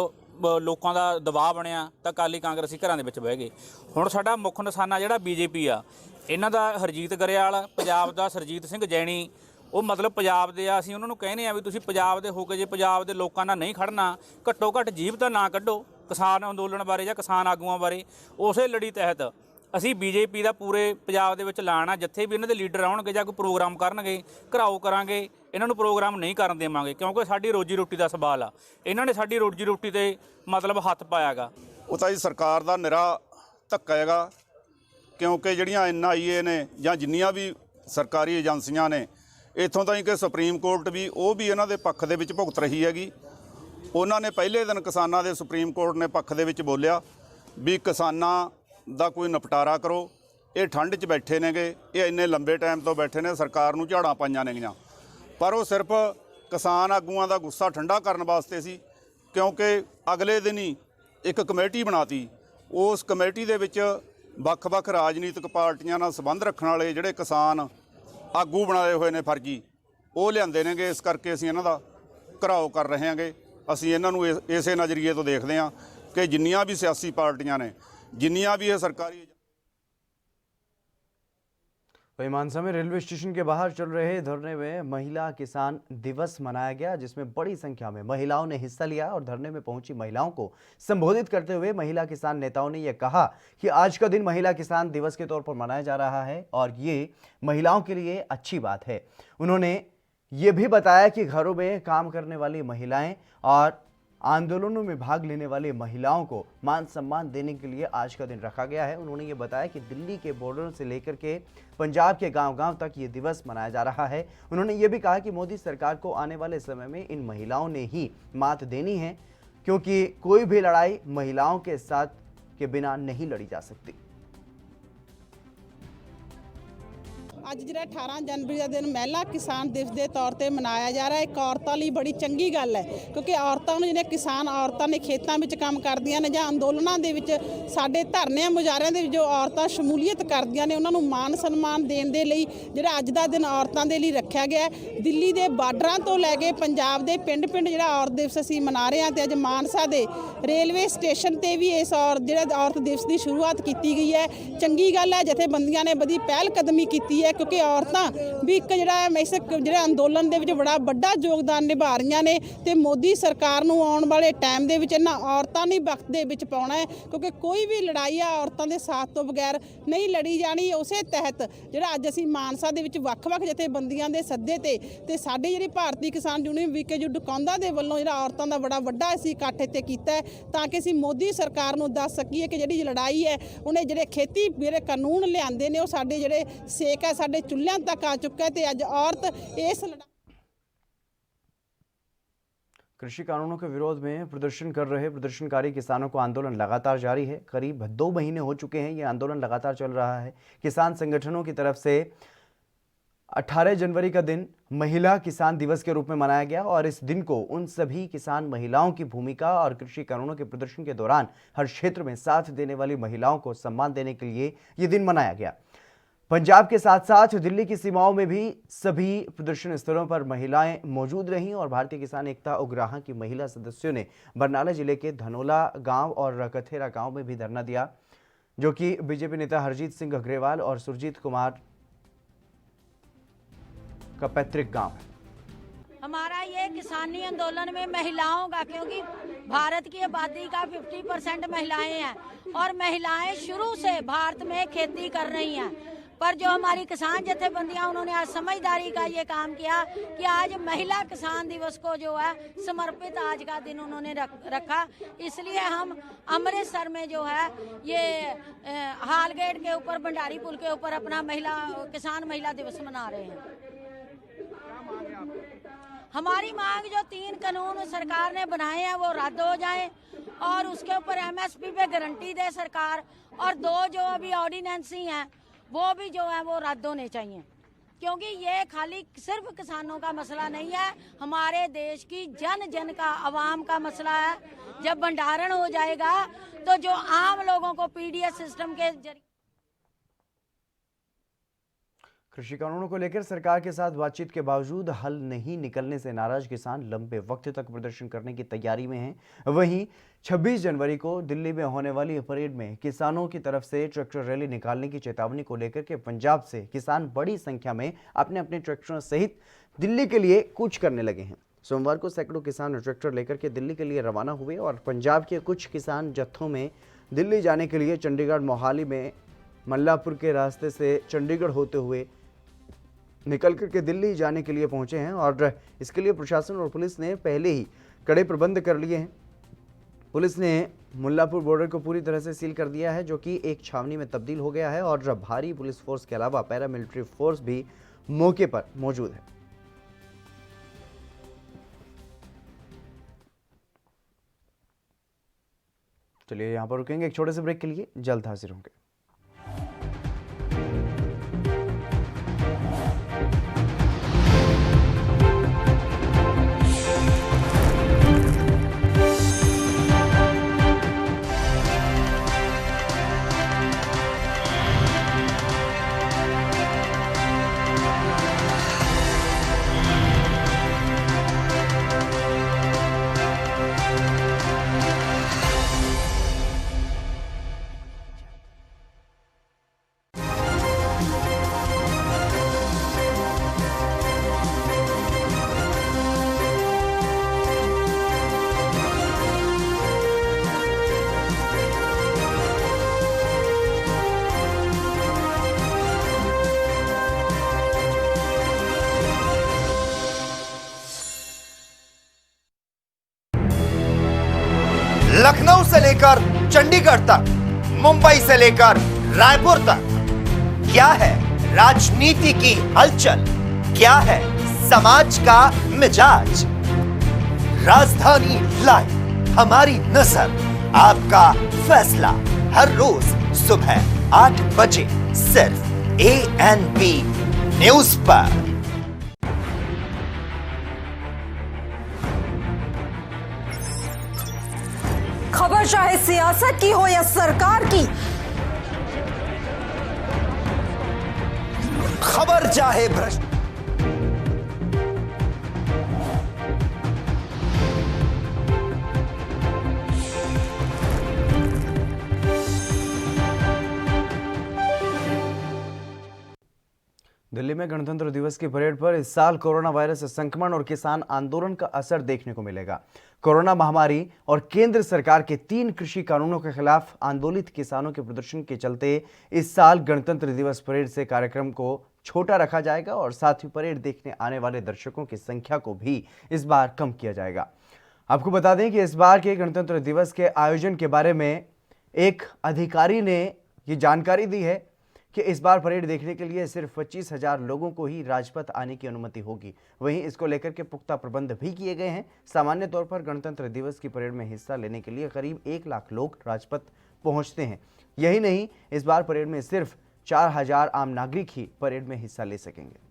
ਲੋਕਾਂ ਦਾ ਦਬਾਅ ਬਣਿਆ ਤਾਂ ਅਕਾਲੀ ਕਾਂਗਰਸੀ ਘਰਾਂ ਦੇ ਵਿੱਚ ਬਹਿ ਗਏ। ਹੁਣ ਸਾਡਾ ਮੁੱਖ ਨਿਸ਼ਾਨਾ ਜਿਹੜਾ ਬੀਜੇਪੀ ਆ, ਇਹਨਾਂ ਦਾ ਹਰਜੀਤ ਗਰੇਵਾਲ, ਪੰਜਾਬ ਦਾ ਸਰਜੀਤ ਸਿੰਘ ਜੈਣੀ, ਉਹ ਮਤਲਬ ਪੰਜਾਬ ਦੇ ਆ। ਅਸੀਂ ਉਹਨਾਂ ਨੂੰ ਕਹਿੰਦੇ ਆ ਵੀ ਤੁਸੀਂ ਪੰਜਾਬ ਦੇ ਹੋ ਕੇ ਜੇ ਪੰਜਾਬ ਦੇ ਲੋਕਾਂ ਨਾਲ ਨਹੀਂ ਖੜਨਾ, ਘੱਟੋ ਘੱਟ ਜੀਭ ਤਾਂ ਨਾ ਕੱਢੋ ਕਿਸਾਨ ਅੰਦੋਲਨ ਬਾਰੇ ਜਾਂ ਕਿਸਾਨ ਆਗੂਆਂ ਬਾਰੇ। ਉਸੇ ਲੜੀ ਤਹਿਤ ਅਸੀਂ ਬੀਜੇਪੀ ਦਾ ਪੂਰੇ ਪੰਜਾਬ ਦੇ ਵਿੱਚ ਲਾਣਾ, ਜਿੱਥੇ ਵੀ ਇਹਨਾਂ ਦੇ ਲੀਡਰ ਆਉਣਗੇ ਜਾਂ ਕੋਈ ਪ੍ਰੋਗਰਾਮ ਕਰਨਗੇ ਘਰਾਓ ਕਰਾਂਗੇ, ਇਹਨਾਂ ਨੂੰ ਪ੍ਰੋਗਰਾਮ ਨਹੀਂ ਕਰਨ ਦੇਵਾਂਗੇ, ਕਿਉਂਕਿ ਸਾਡੀ ਰੋਜੀ ਰੋਟੀ ਦਾ ਸਵਾਲ ਆ। ਇਹਨਾਂ ਨੇ ਸਾਡੀ ਰੋਜੀ ਰੋਟੀ ਤੇ ਮਤਲਬ ਹੱਥ ਪਾਇਆਗਾ। ਉਹ ਤਾਂ ਜੀ ਸਰਕਾਰ ਦਾ ਨਿਰਾ ਧੱਕਾ ਹੈਗਾ, ਕਿਉਂਕਿ ਜਿਹੜੀਆਂ NIA ਨੇ ਜਾਂ ਜਿੰਨੀਆਂ ਵੀ ਸਰਕਾਰੀ ਏਜੰਸੀਆਂ ਨੇ, ਇੱਥੋਂ ਤਾਈਂ ਕਿ ਸੁਪਰੀਮ ਕੋਰਟ ਵੀ ਉਹ ਵੀ ਇਹਨਾਂ ਦੇ ਪੱਖ ਦੇ ਵਿੱਚ ਭੁਗਤ ਰਹੀ ਹੈਗੀ। ਉਹਨਾਂ ਨੇ ਪਹਿਲੇ ਦਿਨ ਕਿਸਾਨਾਂ ਦੇ ਸੁਪਰੀਮ ਕੋਰਟ ਨੇ ਪੱਖ ਦੇ ਵਿੱਚ ਬੋਲਿਆ ਵੀ ਕਿਸਾਨਾਂ ਦਾ ਕੋਈ ਨਿਪਟਾਰਾ ਕਰੋ, ਇਹ ਠੰਡ 'ਚ ਬੈਠੇ ਨੇਗੇ, ਇਹ ਇੰਨੇ ਲੰਬੇ ਟਾਈਮ ਤੋਂ ਬੈਠੇ ਨੇ, ਸਰਕਾਰ ਨੂੰ ਝਾੜਾਂ ਪਾਈਆਂ ਨੇਗੀਆਂ। ਪਰ ਉਹ ਸਿਰਫ ਕਿਸਾਨ ਆਗੂਆਂ ਦਾ ਗੁੱਸਾ ਠੰਡਾ ਕਰਨ ਵਾਸਤੇ ਸੀ, ਕਿਉਂਕਿ ਅਗਲੇ ਦਿਨ ਹੀ ਇੱਕ ਕਮੇਟੀ ਬਣਾਤੀ। ਉਸ ਕਮੇਟੀ ਦੇ ਵਿੱਚ ਵੱਖ-ਵੱਖ ਰਾਜਨੀਤਿਕ ਪਾਰਟੀਆਂ ਨਾਲ ਸੰਬੰਧ ਰੱਖਣ ਵਾਲੇ ਜਿਹੜੇ ਕਿਸਾਨ ਆਗੂ ਬਣਾਏ ਹੋਏ ਨੇ ਫਰਜੀ, ਉਹ ਲਿਆਂਦੇ ਨੇਗੇ। ਇਸ ਕਰਕੇ ਅਸੀਂ ਇਹਨਾਂ ਦਾ ਘਰਾਓ ਕਰ ਰਹੇ ਹਾਂਗੇ। ਅਸੀਂ ਇਹਨਾਂ ਨੂੰ ਇਸੇ ਨਜ਼ਰੀਏ ਤੋਂ ਦੇਖਦੇ ਹਾਂ ਕਿ ਜਿੰਨੀਆਂ ਵੀ ਸਿਆਸੀ ਪਾਰਟੀਆਂ ਨੇ, जिन्नियां भी है सरकारी। वहीं मानसा में रेलवे स्टेशन के बाहर चल रहे धरने में महिला किसान दिवस मनाया गया, जिसमें बड़ी संख्या में महिलाओं ने हिस्सा लिया। और धरने में पहुंची महिलाओं को संबोधित करते हुए महिला किसान नेताओं ने यह कहा कि आज का दिन महिला किसान दिवस के तौर पर मनाया जा रहा है और ये महिलाओं के लिए अच्छी बात है। उन्होंने ये भी बताया कि घरों में काम करने वाली महिलाएं और आंदोलनों में भाग लेने वाली महिलाओं को मान सम्मान देने के लिए आज का दिन रखा गया है। उन्होंने ये बताया कि दिल्ली के बॉर्डर से लेकर के पंजाब के गांव-गांव तक ये दिवस मनाया जा रहा है। उन्होंने ये भी कहा कि मोदी सरकार को आने वाले समय में इन महिलाओं ने ही मात देनी है, क्योंकि कोई भी लड़ाई महिलाओं के साथ के बिना नहीं लड़ी जा सकती। ਅੱਜ ਜਿਹੜਾ 18 ਜਨਵਰੀ ਦਾ ਦਿਨ ਮਹਿਲਾ ਕਿਸਾਨ ਦਿਵਸ ਦੇ ਤੌਰ ਤੇ ਮਨਾਇਆ ਜਾ ਰਿਹਾ ਹੈ, ਇੱਕ ਔਰਤਾਂ ਲਈ ਬੜੀ ਚੰਗੀ ਗੱਲ ਹੈ, ਕਿਉਂਕਿ ਔਰਤਾਂ ਨੂੰ ਜਿਹੜੇ ਕਿਸਾਨ ਔਰਤਾਂ ਨੇ ਖੇਤਾਂ ਵਿੱਚ ਕੰਮ ਕਰਦੀਆਂ ਨੇ ਜਾਂ ਅੰਦੋਲਨਾਂ ਦੇ ਵਿੱਚ ਸਾਡੇ ਧਰਨਿਆਂ ਮੁਜ਼ਾਹਰਿਆਂ ਦੇ ਵਿੱਚ ਜੋ ਔਰਤਾਂ ਸ਼ਮੂਲੀਅਤ ਕਰਦੀਆਂ ਨੇ, ਉਹਨਾਂ ਨੂੰ ਮਾਨ ਸਨਮਾਨ ਦੇਣ ਦੇ ਲਈ ਜਿਹੜਾ ਅੱਜ ਦਾ ਦਿਨ ਔਰਤਾਂ ਦੇ ਲਈ ਰੱਖਿਆ ਗਿਆ ਹੈ। ਦਿੱਲੀ ਦੇ ਬਾਰਡਰਾਂ ਤੋਂ ਲੈ ਕੇ ਪੰਜਾਬ ਦੇ ਪਿੰਡ-ਪਿੰਡ ਜਿਹੜਾ ਔਰਤ ਦਿਵਸ ਅਸੀਂ ਮਨਾ ਰਹੇ ਹਾਂ ਤੇ ਅੱਜ ਮਾਨਸਾ ਦੇ ਰੇਲਵੇ ਸਟੇਸ਼ਨ ਤੇ ਵੀ ਇਸ ਔਰਤ ਦਿਵਸ ਦੀ ਸ਼ੁਰੂਆਤ ਕੀਤੀ ਗਈ ਹੈ। ਚੰਗੀ ਗੱਲ ਹੈ, ਜਥੇਬੰਦੀਆਂ ਨੇ ਬੜੀ ਪਹਿਲ ਕਦਮੀ ਕੀਤੀ ਹੈ, ਕਿਉਂਕਿ ਔਰਤਾਂ ਵੀ ਇੱਕ ਜਿਹੜਾ ਅੰਦੋਲਨ ਦੇ ਵਿੱਚ ਬੜਾ ਵੱਡਾ ਯੋਗਦਾਨ ਨਿਭਾ ਰਹੀਆਂ ਨੇ ਤੇ ਮੋਦੀ ਸਰਕਾਰ ਨੂੰ ਆਉਣ ਵਾਲੇ ਟਾਈਮ ਦੇ ਵਿੱਚ ਇਹਨਾਂ ਔਰਤਾਂ ਨੇ ਵਕਤ ਦੇ ਵਿੱਚ ਪਾਉਣਾ ਹੈ, ਕਿਉਂਕਿ ਕੋਈ ਵੀ ਲੜਾਈ ਆ ਔਰਤਾਂ ਦੇ ਸਾਥ ਤੋਂ ਬਗੈਰ ਨਹੀਂ ਲੜੀ ਜਾਣੀ। ਉਸੇ ਤਹਿਤ ਜਿਹੜਾ ਅੱਜ ਅਸੀਂ ਮਾਨਸਾ ਦੇ ਵਿੱਚ ਵੱਖ-ਵੱਖ ਜਥੇਬੰਦੀਆਂ ਦੇ ਸੱਦੇ ਤੇ ਸਾਡੀ ਜਿਹੜੀ ਭਾਰਤੀ ਕਿਸਾਨ ਯੂਨੀਅਨ ਵੀਕੇਯੂ ਡਕੌਂਦਾ ਦੇ ਵੱਲੋਂ ਜਿਹੜਾ ਔਰਤਾਂ ਦਾ ਬੜਾ ਵੱਡਾ ਅਸੀਂ ਇਕੱਠ ਇੱਥੇ ਕੀਤਾ ਹੈ, ਤਾਂ ਕਿ ਅਸੀਂ ਮੋਦੀ ਸਰਕਾਰ ਨੂੰ ਦੱਸ ਸਕੀਏ ਕਿ ਜਿਹੜੀ ਲੜਾਈ ਹੈ ਉਹਨੇ ਜਿਹੜੇ ਖੇਤੀ ਜਿਹੜੇ ਕਾਨੂੰਨ ਲਿਆਂਦੇ ਨੇ ਉਹ ਸਾਡੇ ਜਿਹੜੇ ਸੇਕ ਹੈ ਸਾਡੇ चूल्हियां तक आ चुका है। तो अज औरत इस कृषि कानूनों के विरोध में प्रदर्शन कर रहे प्रदर्शनकारी किसानों को आंदोलन लगातार जारी है। करीब 2 महीने हो चुके हैं, ये आंदोलन लगातार चल रहा है। किसान संगठनों की तरफ से 18 जनवरी का दिन महिला किसान दिवस के रूप में मनाया गया और इस दिन को उन सभी किसान महिलाओं की भूमिका और कृषि कानूनों के प्रदर्शन के दौरान हर क्षेत्र में साथ देने वाली महिलाओं को सम्मान देने के लिए ये दिन मनाया गया। पंजाब के साथ साथ दिल्ली की सीमाओं में भी सभी प्रदर्शन स्थलों पर महिलाएं मौजूद रहीं और भारतीय किसान एकता उग्राहां की महिला सदस्यों ने बरनाला जिले के धनोला गांव और कथेरा गांव में भी धरना दिया, जो कि बीजेपी नेता हरजीत सिंह ग्रेवाल और सुरजीत कुमार का पैतृक गांव है। हमारा ये किसानी आंदोलन में महिलाओं का, क्योंकि भारत की आबादी का 50% महिलाएं हैं और महिलाएं शुरू से भारत में खेती कर रही हैं, पर जो हमारी किसान जथेबंदियां उन्होंने आज समझदारी का ये काम किया कि आज महिला किसान दिवस को जो है समर्पित आज का दिन उन्होंने रखा। इसलिए हम अमृतसर में जो है ये हालगेट के ऊपर भंडारी पुल के ऊपर अपना किसान महिला दिवस मना रहे हैं। हमारी मांग जो 3 कानून सरकार ने बनाए हैं वो रद्द हो जाएं और उसके ऊपर MSP पे गारंटी दे सरकार, और 2 जो अभी ऑर्डिनेंस ही हैं वो भी जो है वो रद्द होने चाहिए, क्योंकि ये खाली सिर्फ किसानों का मसला नहीं है, हमारे देश की जन जन का आवाम का मसला है। जब भंडारण हो जाएगा तो जो आम लोगों को PDS सिस्टम के जरिए कृषि कानूनों को लेकर सरकार के साथ बातचीत के बावजूद हल नहीं निकलने से नाराज किसान लंबे वक्त तक प्रदर्शन करने की तैयारी में हैं। वहीं 26 जनवरी को दिल्ली में होने वाली परेड में किसानों की तरफ से ट्रैक्टर रैली निकालने की चेतावनी को लेकर के पंजाब से किसान बड़ी संख्या में अपने अपने ट्रैक्टरों सहित दिल्ली के लिए कूच करने लगे हैं। सोमवार को सैकड़ों किसान ट्रैक्टर लेकर के दिल्ली के लिए रवाना हुए और पंजाब के कुछ किसान जत्थों में दिल्ली जाने के लिए चंडीगढ़ मोहाली में मल्लापुर के रास्ते से चंडीगढ़ होते हुए निकल करके दिल्ली जाने के लिए पहुंचे हैं और इसके लिए प्रशासन और पुलिस ने पहले ही कड़े प्रबंध कर लिए हैं। पुलिस ने मुल्लापुर बॉर्डर को पूरी तरह से सील कर दिया है, जो कि एक छावनी में तब्दील हो गया है और भारी पुलिस फोर्स के अलावा पैरामिलिट्री फोर्स भी मौके पर मौजूद है। चलिए यहाँ पर रुकेंगे एक छोटे से ब्रेक के लिए, जल्द हाजिर होंगे। लखनऊ से लेकर चंडीगढ़ तक, मुंबई से लेकर रायपुर तक, क्या है राजनीति की हलचल, क्या है समाज का मिजाज। राजधानी लाइव, हमारी नजर, आपका फैसला, हर रोज सुबह 8 बजे सिर्फ ANP न्यूज पर। खबर चाहे सियासत की हो या सरकार की, खबर चाहे भ्रष्ट, दिल्ली में गणतंत्र दिवस की परेड पर इस साल कोरोना वायरस संक्रमण और किसान आंदोलन का असर देखने को मिलेगा। कोरोना महामारी और केंद्र सरकार के 3 कृषि कानूनों के खिलाफ आंदोलित किसानों के प्रदर्शन के चलते इस साल गणतंत्र दिवस परेड से कार्यक्रम को छोटा रखा जाएगा और साथ ही परेड देखने आने वाले दर्शकों की संख्या को भी इस बार कम किया जाएगा। आपको बता दें कि इस बार के गणतंत्र दिवस के आयोजन के बारे में एक अधिकारी ने ये जानकारी दी है कि इस बार परेड देखने के लिए सिर्फ 25,000 लोगों को ही राजपथ आने की अनुमति होगी। वहीं इसको लेकर के पुख्ता प्रबंध भी किए गए हैं। सामान्य तौर पर गणतंत्र दिवस की परेड में हिस्सा लेने के लिए करीब 1 लाख लोग राजपथ पहुंचते हैं। यही नहीं, इस बार परेड में सिर्फ 4,000 आम नागरिक ही परेड में हिस्सा ले सकेंगे।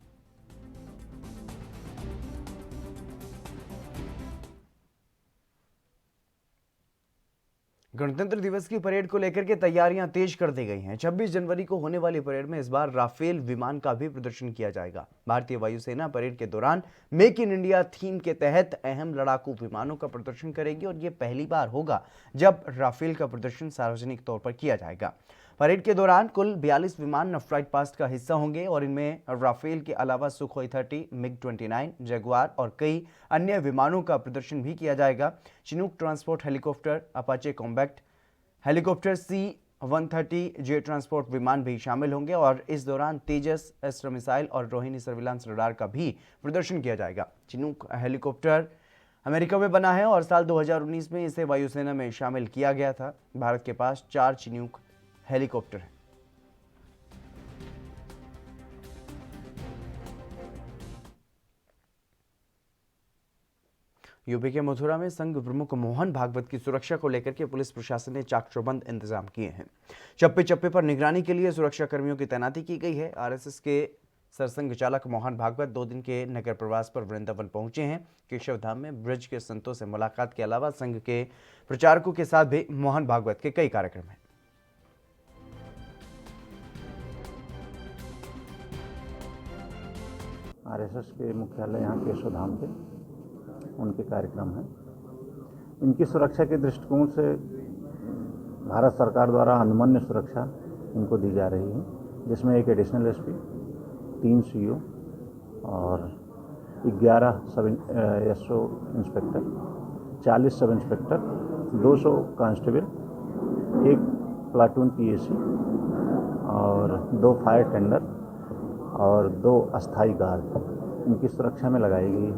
गणतंत्र दिवस की परेड को लेकर के तैयारियां तेज कर दी गई हैं। 26 जनवरी को होने वाली परेड में इस बार राफेल विमान का भी प्रदर्शन किया जाएगा। भारतीय वायुसेना परेड के दौरान मेक इन इंडिया थीम के तहत अहम लड़ाकू विमानों का प्रदर्शन करेगी और ये पहली बार होगा जब राफेल का प्रदर्शन सार्वजनिक तौर पर किया जाएगा। परेड के दौरान कुल 42 विमान फ्लाइट पास्ट का हिस्सा होंगे और इनमें राफेल के अलावा सुखोई 30, MiG-29, जगुआर और कई अन्य विमानों का प्रदर्शन भी किया जाएगा। Chinook transport helicopter, Apache combat helicopter, C-130 जे ट्रांसपोर्ट विमान भी शामिल होंगे और इस दौरान तेजस अस्त्र मिसाइल और रोहिणी सर्विलांस रडार का भी प्रदर्शन किया जाएगा। चिनूक हेलीकॉप्टर अमेरिका में बना है और साल 2019 में इसे वायुसेना में शामिल किया गया था। भारत के पास 4 चिनूक हेलीकॉप्टर है। यूपी के मथुरा में संघ प्रमुख मोहन भागवत की सुरक्षा को लेकर के पुलिस प्रशासन ने चाक चौबंद इंतजाम किए हैं। चप्पे चप्पे पर निगरानी के लिए सुरक्षा कर्मियों की तैनाती की गई है। आरएसएस के सरसंघ चालक मोहन भागवत 2 दिन के नगर प्रवास पर वृंदावन पहुंचे हैं। केशव धाम में ब्रज के संतों से मुलाकात के अलावा संघ के प्रचारकों के साथ भी मोहन भागवत के कई कार्यक्रम हैं। आरएसएस के मुख्यालय यहाँ केशवधाम पे उनके कार्यक्रम हैं। इनकी सुरक्षा के दृष्टिकोण से भारत सरकार द्वारा अनुमन्य सुरक्षा इनको दी जा रही है, जिसमें एक एडिशनल एसपी, 3 सीओ और 11 सब SO inspector, 40 sub inspector, 200 constable, 1 platoon PAC और 2 फायर टेंडर और 2 अस्थायी गार्ड इनकी सुरक्षा में लगाई गई है,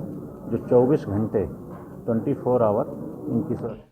जो 24 घंटे 24 आवर इनकी सुरक्षा।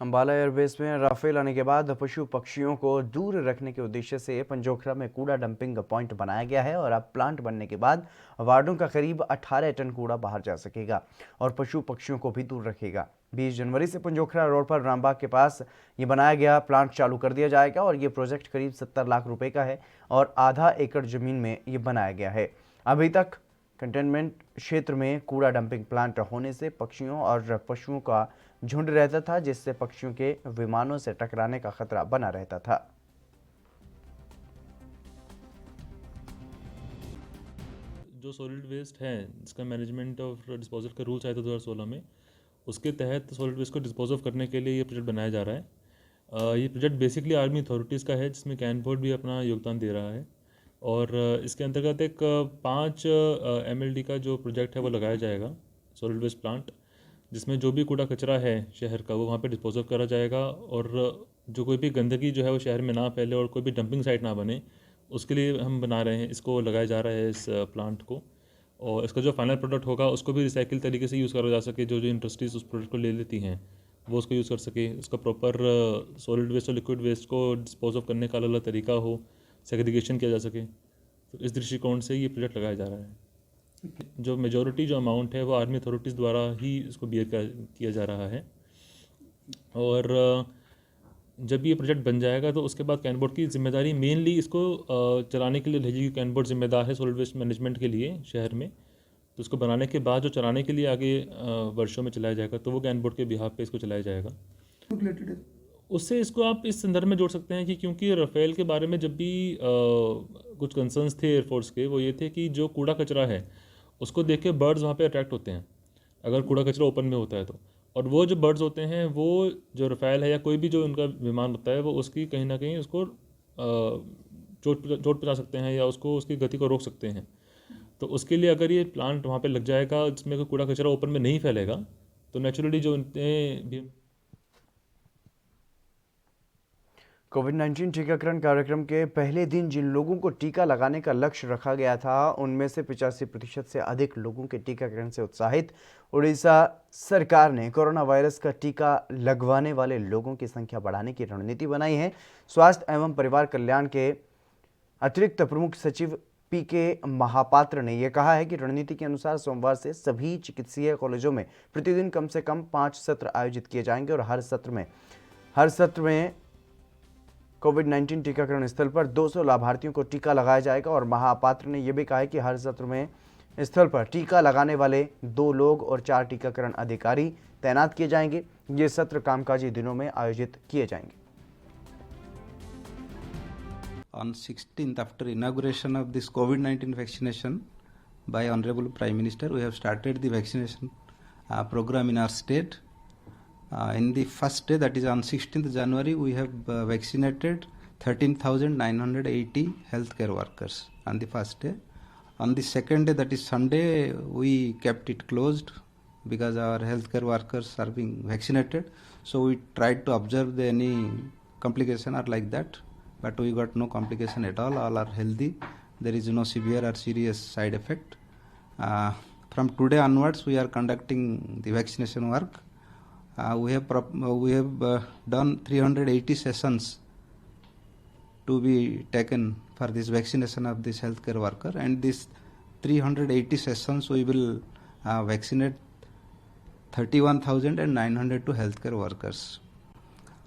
अंबाला एयरबेस में राफेल आने के बाद पशु पक्षियों को दूर रखने के उद्देश्य से पंजोखरा में कूड़ा डंपिंग पॉइंट बनाया गया है और अब प्लांट बनने के बाद वार्डों का करीब 18 टन कूड़ा बाहर जा सकेगा और पशु पक्षियों को भी दूर रखेगा। 20 जनवरी से पंजोखरा रोड पर रामबाग के पास ये बनाया गया प्लांट चालू कर दिया जाएगा और ये प्रोजेक्ट करीब 70 लाख रुपए का है और आधा एकड़ जमीन में ये बनाया गया है। अभी तक कंटेनमेंट क्षेत्र में कूड़ा डंपिंग प्लांट होने से पक्षियों और पशुओं का झुंड रहता था, जिससे पक्षियों के विमानों से टकराने का खतरा बना रहता था। जो सॉलिड वेस्ट है जिसका मैनेजमेंट ऑफ डिस्पोजल का रूल्स आया था 2016 में, उसके तहत सॉलिड वेस्ट को डिस्पोज ऑफ करने के लिए ये प्रोजेक्ट बनाया जा रहा है। ये प्रोजेक्ट बेसिकली आर्मी अथॉरिटीज़ का है, जिसमें कैन बोर्ड भी अपना योगदान दे रहा है और इसके अंतर्गत एक 5 MLD का जो प्रोजेक्ट है वो लगाया जाएगा सॉलिड वेस्ट प्लांट, जिसमें जो भी कूड़ा कचरा है शहर का वो वहाँ पे डिस्पोज ऑफ करा जाएगा और जो कोई भी गंदगी जो है वो शहर में ना फैले और कोई भी डंपिंग साइट ना बने, उसके लिए हम बना रहे हैं, इसको लगाया जा रहा है इस प्लांट को। और इसका जो फाइनल प्रोडक्ट होगा उसको भी रिसाइकिल तरीके से यूज़ करा जा सके, जो इंडस्ट्रीज़ उस प्रोडक्ट को ले लेती हैं वो उसको यूज़ कर सके, उसका प्रॉपर सॉलिड वेस्ट और लिक्विड वेस्ट को डिस्पोज ऑफ करने का अलग अलग तरीका हो, सेग्रीगेशन किया जा सके। तो इस दृष्टिकोण से ये प्रोजेक्ट लगाया जा रहा है। जो मेजॉरिटी जो अमाउंट है वो आर्मी अथॉरिटीज़ द्वारा ही इसको बियर किया जा रहा है और जब ये प्रोजेक्ट बन जाएगा तो उसके बाद कैन बोर्ड की जिम्मेदारी मेनली इसको चलाने के लिए रहेगी। कैन बोर्ड जिम्मेदार है सॉलिड वेस्ट मैनेजमेंट के लिए शहर में, तो इसको बनाने के बाद जो चलाने के लिए आगे वर्षों में चलाया जाएगा तो वो कैन बोर्ड के बिहाफ पे इसको चलाया जाएगा। उससे इसको आप इस संदर्भ में जोड़ सकते हैं कि क्योंकि राफेल के बारे में जब भी कुछ कंसर्न्स थे एयरफोर्स के, वो ये थे कि जो कूड़ा कचरा है उसको देख के बर्ड्स वहाँ पे अट्रैक्ट होते हैं अगर कूड़ा कचरा ओपन में होता है तो, और वो जो बर्ड्स होते हैं वो जो राफेल है या कोई भी जो उनका विमान होता है वो उसकी कहीं ना कहीं उसको चोट पहुँचा सकते हैं या उसको उसकी गति को रोक सकते हैं। तो उसके लिए अगर ये प्लांट वहाँ पे लग जाएगा जिसमें कोई कूड़ा कचरा ओपन में नहीं फैलेगा तो नेचुरली जो उनके कोविड-19 टीकाकरण कार्यक्रम के पहले दिन जिन लोगों को टीका लगाने का लक्ष्य रखा गया था उनमें से 85% से अधिक लोगों के टीकाकरण से उत्साहित उड़ीसा सरकार ने कोरोना वायरस का टीका लगवाने वाले लोगों की संख्या बढ़ाने की रणनीति बनाई है। स्वास्थ्य एवं परिवार कल्याण के अतिरिक्त प्रमुख सचिव PK महापात्र ने यह कहा है कि रणनीति के अनुसार सोमवार से सभी चिकित्सीय कॉलेजों में प्रतिदिन कम से कम 5 सत्र आयोजित किए जाएंगे और हर सत्र में कोविड-19 टीकाकरण स्थल पर 200 लाभार्थियों को टीका लगाया जाएगा और महापात्र ने यह भी कहा है कि हर सत्र में स्थल पर टीका लगाने वाले 2 लोग और 4 टीकाकरण अधिकारी तैनात किए जाएंगे। ये सत्र कामकाजी दिनों में आयोजित किए जाएंगे। On 16th, after inauguration of this COVID-19 vaccination by Honorable Prime Minister, we have started the vaccination program in our state. In the first day, that is on 16th January, we have vaccinated 13,980 healthcare workers on the first day. On the second day, that is Sunday, we kept it closed because our healthcare workers are being vaccinated. So we tried to observe any complication or like that, but we got no complication at all. All are healthy. There is no severe or serious side effect. From today onwards, we are conducting the vaccination work. We have done 380 sessions to be taken for this vaccination of this healthcare worker, and this 380 sessions we will vaccinate 31,902 healthcare workers.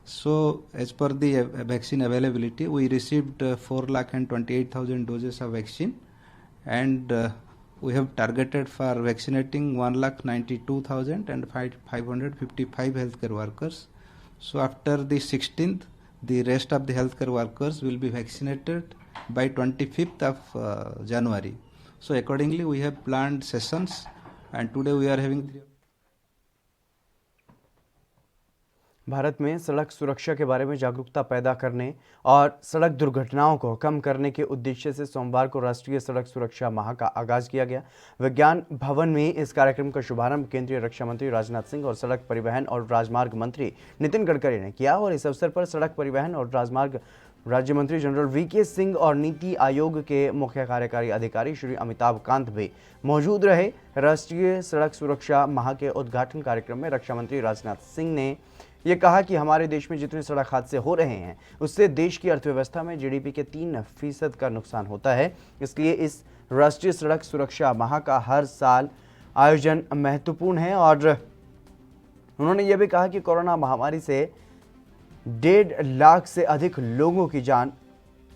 So as per the vaccine availability, we received 4,28,000 doses of vaccine, and we have targeted for vaccinating 1,92,555 healthcare workers. So after the 16th, the rest of the healthcare workers will be vaccinated, by 25th of January. So accordingly, we have planned sessions, and today we are having Bharat में सड़क सुरक्षा के बारे में जागरूकता पैदा करने और सड़क दुर्घटनाओं को कम करने के उद्देश्य से सोमवार को राष्ट्रीय सड़क सुरक्षा माह का आगाज किया गया। विज्ञान भवन में इस कार्यक्रम का शुभारंभ केंद्रीय रक्षा मंत्री राजनाथ सिंह और सड़क परिवहन और राजमार्ग मंत्री नितिन गडकरी ने किया और इस अवसर पर सड़क परिवहन और राजमार्ग राज्य मंत्री जनरल वीके सिंह और नीति आयोग के मुख्य कार्यकारी अधिकारी श्री अमिताभ कांत भी मौजूद रहे। राष्ट्रीय सड़क सुरक्षा माह के उद्घाटन कार्यक्रम में रक्षा मंत्री राजनाथ सिंह ने ये कहा कि हमारे देश में जितने सड़क हादसे हो रहे हैं उससे देश की अर्थव्यवस्था में जीडीपी के 3% का नुकसान होता है। इसलिए इस राष्ट्रीय सड़क सुरक्षा माह का हर साल आयोजन महत्वपूर्ण है। और उन्होंने ये भी कहा कि कोरोना महामारी से 1.5 लाख से अधिक लोगों की जान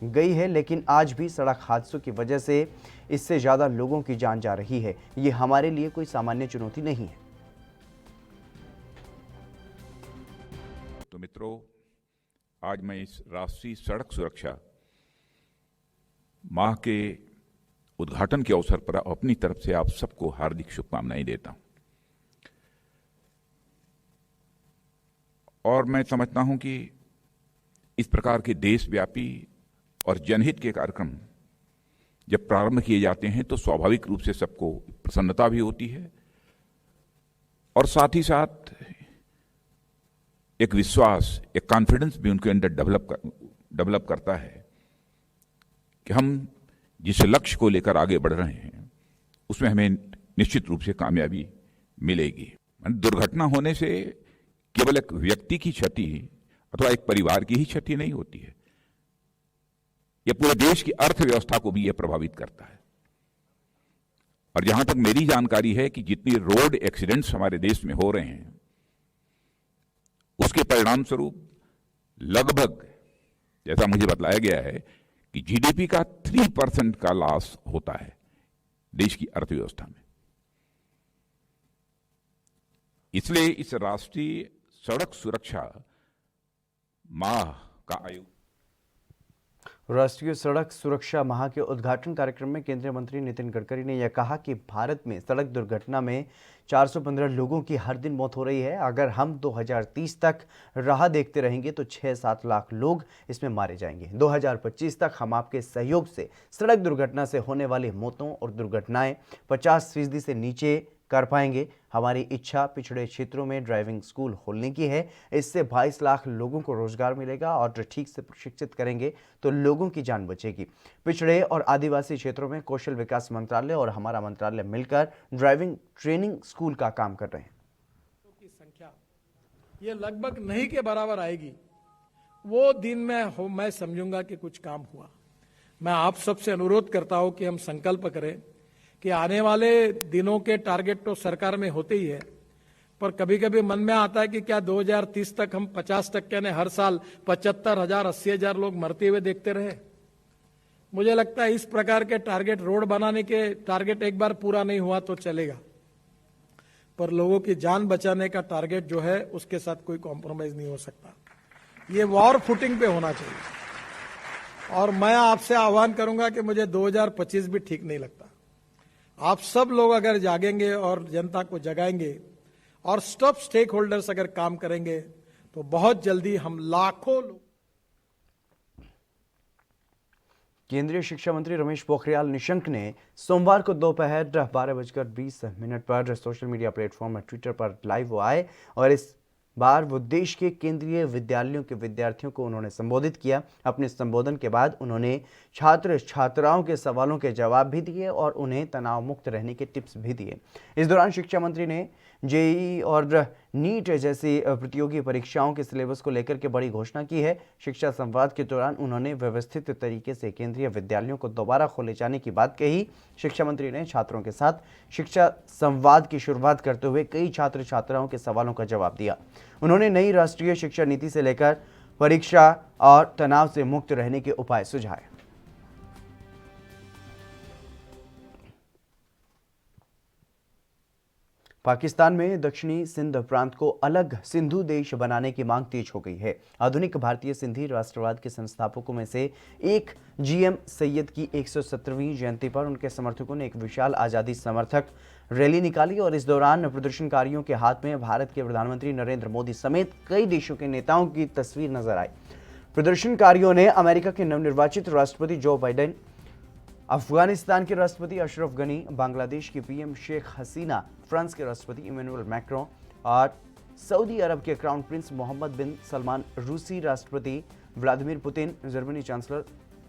गई है, लेकिन आज भी सड़क हादसों की वजह से इससे ज़्यादा लोगों की जान जा रही है। ये हमारे लिए कोई सामान्य चुनौती नहीं है। तो मित्रों, आज मैं इस राष्ट्रीय सड़क सुरक्षा माह के उद्घाटन के अवसर पर अपनी तरफ से आप सबको हार्दिक शुभकामनाएं देता हूं। और मैं समझता हूं कि इस प्रकार के देशव्यापी और जनहित के कार्यक्रम जब प्रारंभ किए जाते हैं तो स्वाभाविक रूप से सबको प्रसन्नता भी होती है और साथ ही साथ एक विश्वास, एक कॉन्फिडेंस भी उनके अंदर डेवलप करता है कि हम जिस लक्ष्य को लेकर आगे बढ़ रहे हैं उसमें हमें निश्चित रूप से कामयाबी मिलेगी। दुर्घटना होने से केवल एक व्यक्ति की क्षति अथवा एक परिवार की ही क्षति नहीं होती है, यह पूरे देश की अर्थव्यवस्था को भी यह प्रभावित करता है। और जहां तक मेरी जानकारी है कि जितनी रोड एक्सीडेंट्स हमारे देश में हो रहे हैं उसके परिणाम स्वरूप लगभग, जैसा मुझे बतलाया गया है, कि जीडीपी का 3% का लॉस होता है देश की अर्थव्यवस्था में। इसलिए इस राष्ट्रीय सड़क सुरक्षा माह का आयोजन राष्ट्रीय सड़क सुरक्षा माह के उद्घाटन कार्यक्रम में केंद्रीय मंत्री नितिन गडकरी ने यह कहा कि भारत में सड़क दुर्घटना में 415 लोगों की हर दिन मौत हो रही है। अगर हम 2030 तक राह देखते रहेंगे तो 6-7 लाख लोग इसमें मारे जाएंगे। 2025 तक हम आपके सहयोग से सड़क दुर्घटना से होने वाली मौतों और दुर्घटनाएं 50% से नीचे कर पाएंगे। हमारी इच्छा पिछड़े क्षेत्रों में ड्राइविंग स्कूल खोलने की है। इससे 22 लाख लोगों को रोजगार मिलेगा और ठीक से प्रशिक्षित करेंगे तो लोगों की जान बचेगी। पिछड़े और आदिवासी क्षेत्रों में कौशल विकास मंत्रालय और हमारा मंत्रालय मिलकर ड्राइविंग ट्रेनिंग स्कूल का काम कर रहे हैं। की संख्या ये लगभग नहीं के बराबर आएगी। वो दिन मैं समझूंगा कि कुछ काम हुआ। मैं आप सबसे अनुरोध करता हूं कि हम संकल्प करें कि आने वाले दिनों के टारगेट तो सरकार में होते ही है, पर कभी कभी मन में आता है कि क्या 2030 तक हम 50% यानी हर साल 75,000 80,000 लोग मरते हुए देखते रहे। मुझे लगता है इस प्रकार के टारगेट, रोड बनाने के टारगेट एक बार पूरा नहीं हुआ तो चलेगा, पर लोगों की जान बचाने का टारगेट जो है उसके साथ कोई कॉम्प्रोमाइज नहीं हो सकता। ये वॉर फुटिंग पे होना चाहिए। और मैं आपसे आह्वान करूंगा कि मुझे 2025 भी ठीक नहीं लगता। आप सब लोग अगर जागेंगे और जनता को जगाएंगे और सब स्टेक होल्डर्स अगर काम करेंगे तो बहुत जल्दी हम लाखों लोग। केंद्रीय शिक्षा मंत्री रमेश पोखरियाल निशंक ने सोमवार को दोपहर 12:20 पर सोशल मीडिया प्लेटफॉर्म ट्विटर पर लाइव आए और इस बार वो देश के केंद्रीय विद्यालयों के विद्यार्थियों को उन्होंने संबोधित किया। अपने संबोधन के बाद उन्होंने छात्र छात्राओं के सवालों के जवाब भी दिए और उन्हें तनाव मुक्त रहने के टिप्स भी दिए। इस दौरान शिक्षा मंत्री ने जेईई और नीट जैसी प्रतियोगी परीक्षाओं के सिलेबस को लेकर के बड़ी घोषणा की है। शिक्षा संवाद के दौरान उन्होंने व्यवस्थित तरीके से केंद्रीय विद्यालयों को दोबारा खोले जाने की बात कही। शिक्षा मंत्री ने छात्रों के साथ शिक्षा संवाद की शुरुआत करते हुए कई छात्र छात्राओं के सवालों का जवाब दिया। उन्होंने नई राष्ट्रीय शिक्षा नीति से लेकर परीक्षा और तनाव से मुक्त रहने के उपाय सुझाए। पाकिस्तान में दक्षिणी सिंध प्रांत को अलग सिंधु देश बनाने की मांग तेज हो गई है। आधुनिक भारतीय सिंधी राष्ट्रवाद के संस्थापकों में से एक जीएम सैयद की 117वीं जयंती पर उनके समर्थकों ने एक विशाल आज़ादी समर्थक रैली निकाली और इस दौरान प्रदर्शनकारियों के हाथ में भारत के प्रधानमंत्री नरेंद्र मोदी समेत कई देशों के नेताओं की तस्वीर नजर आई। प्रदर्शनकारियों ने अमेरिका के नवनिर्वाचित राष्ट्रपति जो बाइडेन, अफगानिस्तान के राष्ट्रपति अशरफ गनी, बांग्लादेश की पीएम शेख हसीना, फ्रांस के राष्ट्रपति इमैनुअल मैक्रों और सऊदी अरब के क्राउन प्रिंस मोहम्मद बिन सलमान, रूसी राष्ट्रपति Vladimir Putin, Germany chancellor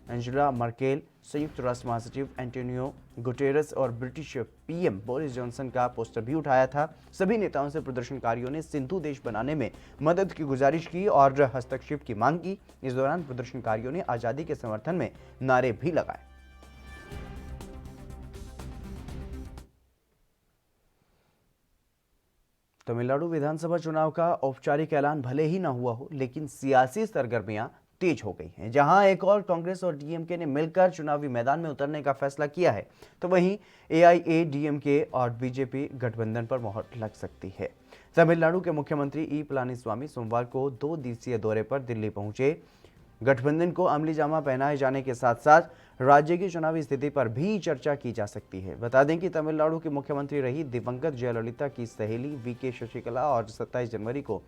Angela Merkel, संयुक्त राष्ट्र महासचिव एंटोनियो गुटेरेस और ब्रिटिश पीएम बोरिस जॉनसन का पोस्टर भी उठाया था। सभी नेताओं से प्रदर्शनकारियों ने सिंधु देश बनाने में मदद की गुजारिश की और हस्तक्षेप की मांग की। इस दौरान प्रदर्शनकारियों ने आज़ादी के समर्थन में नारे भी लगाए। तमिलनाडु विधानसभा चुनाव का औपचारिक ऐलान भले ही न हुआ हो, लेकिन सियासी सरगर्मियां तेज हो गई हैं। जहां एक और कांग्रेस और डीएमके ने मिलकर चुनावी मैदान में उतरने का फैसला किया है, तो वहीं एआईएडीएमके और बीजेपी गठबंधन पर मोहर लग सकती है। तमिलनाडु के मुख्यमंत्री ई पलानीस्वामी सोमवार को 2 दिवसीय दौरे पर दिल्ली पहुंचे। गठबंधन को अमली जामा पहनाए जाने के साथ साथ राज्य की चुनावी स्थिति पर भी चर्चा की जा सकती है। बता दें कि तमिलनाडु की मुख्यमंत्री रही दिवंगत जयललिता की सहेली वीके शशिकला और 27 जनवरी को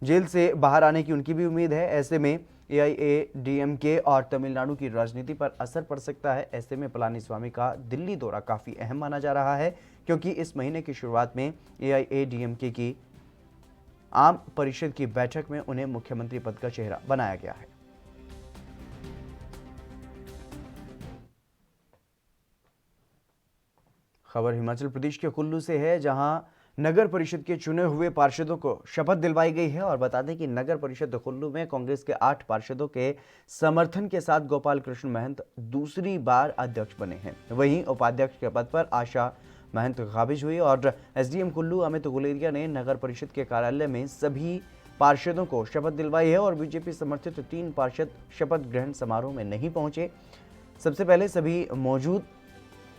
जेल से बाहर आने की उनकी भी उम्मीद है। ऐसे में एआईएडीएमके और तमिलनाडु की राजनीति पर असर पड़ सकता है। ऐसे में पलानीस्वामी का दिल्ली दौरा काफी अहम माना जा रहा है, क्योंकि इस महीने की शुरुआत में एआईएडीएमके की आम परिषद की बैठक में उन्हें मुख्यमंत्री पद का चेहरा बनाया गया है। खबर हिमाचल प्रदेश के कुल्लू से है, जहां नगर परिषद के चुने हुए पार्षदों को शपथ दिलवाई गई है। और बता दें कि नगर परिषद कुल्लू में कांग्रेस के 8 पार्षदों के समर्थन के साथ गोपाल कृष्ण महंत दूसरी बार अध्यक्ष बने हैं। वहीं उपाध्यक्ष के पद पर आशा महंत काबिज हुई और एसडीएम कुल्लू अमित गुलेरिया ने नगर परिषद के कार्यालय में सभी पार्षदों को शपथ दिलवाई है। और बीजेपी समर्थित 3 पार्षद शपथ ग्रहण समारोह में नहीं पहुंचे। सबसे पहले सभी मौजूद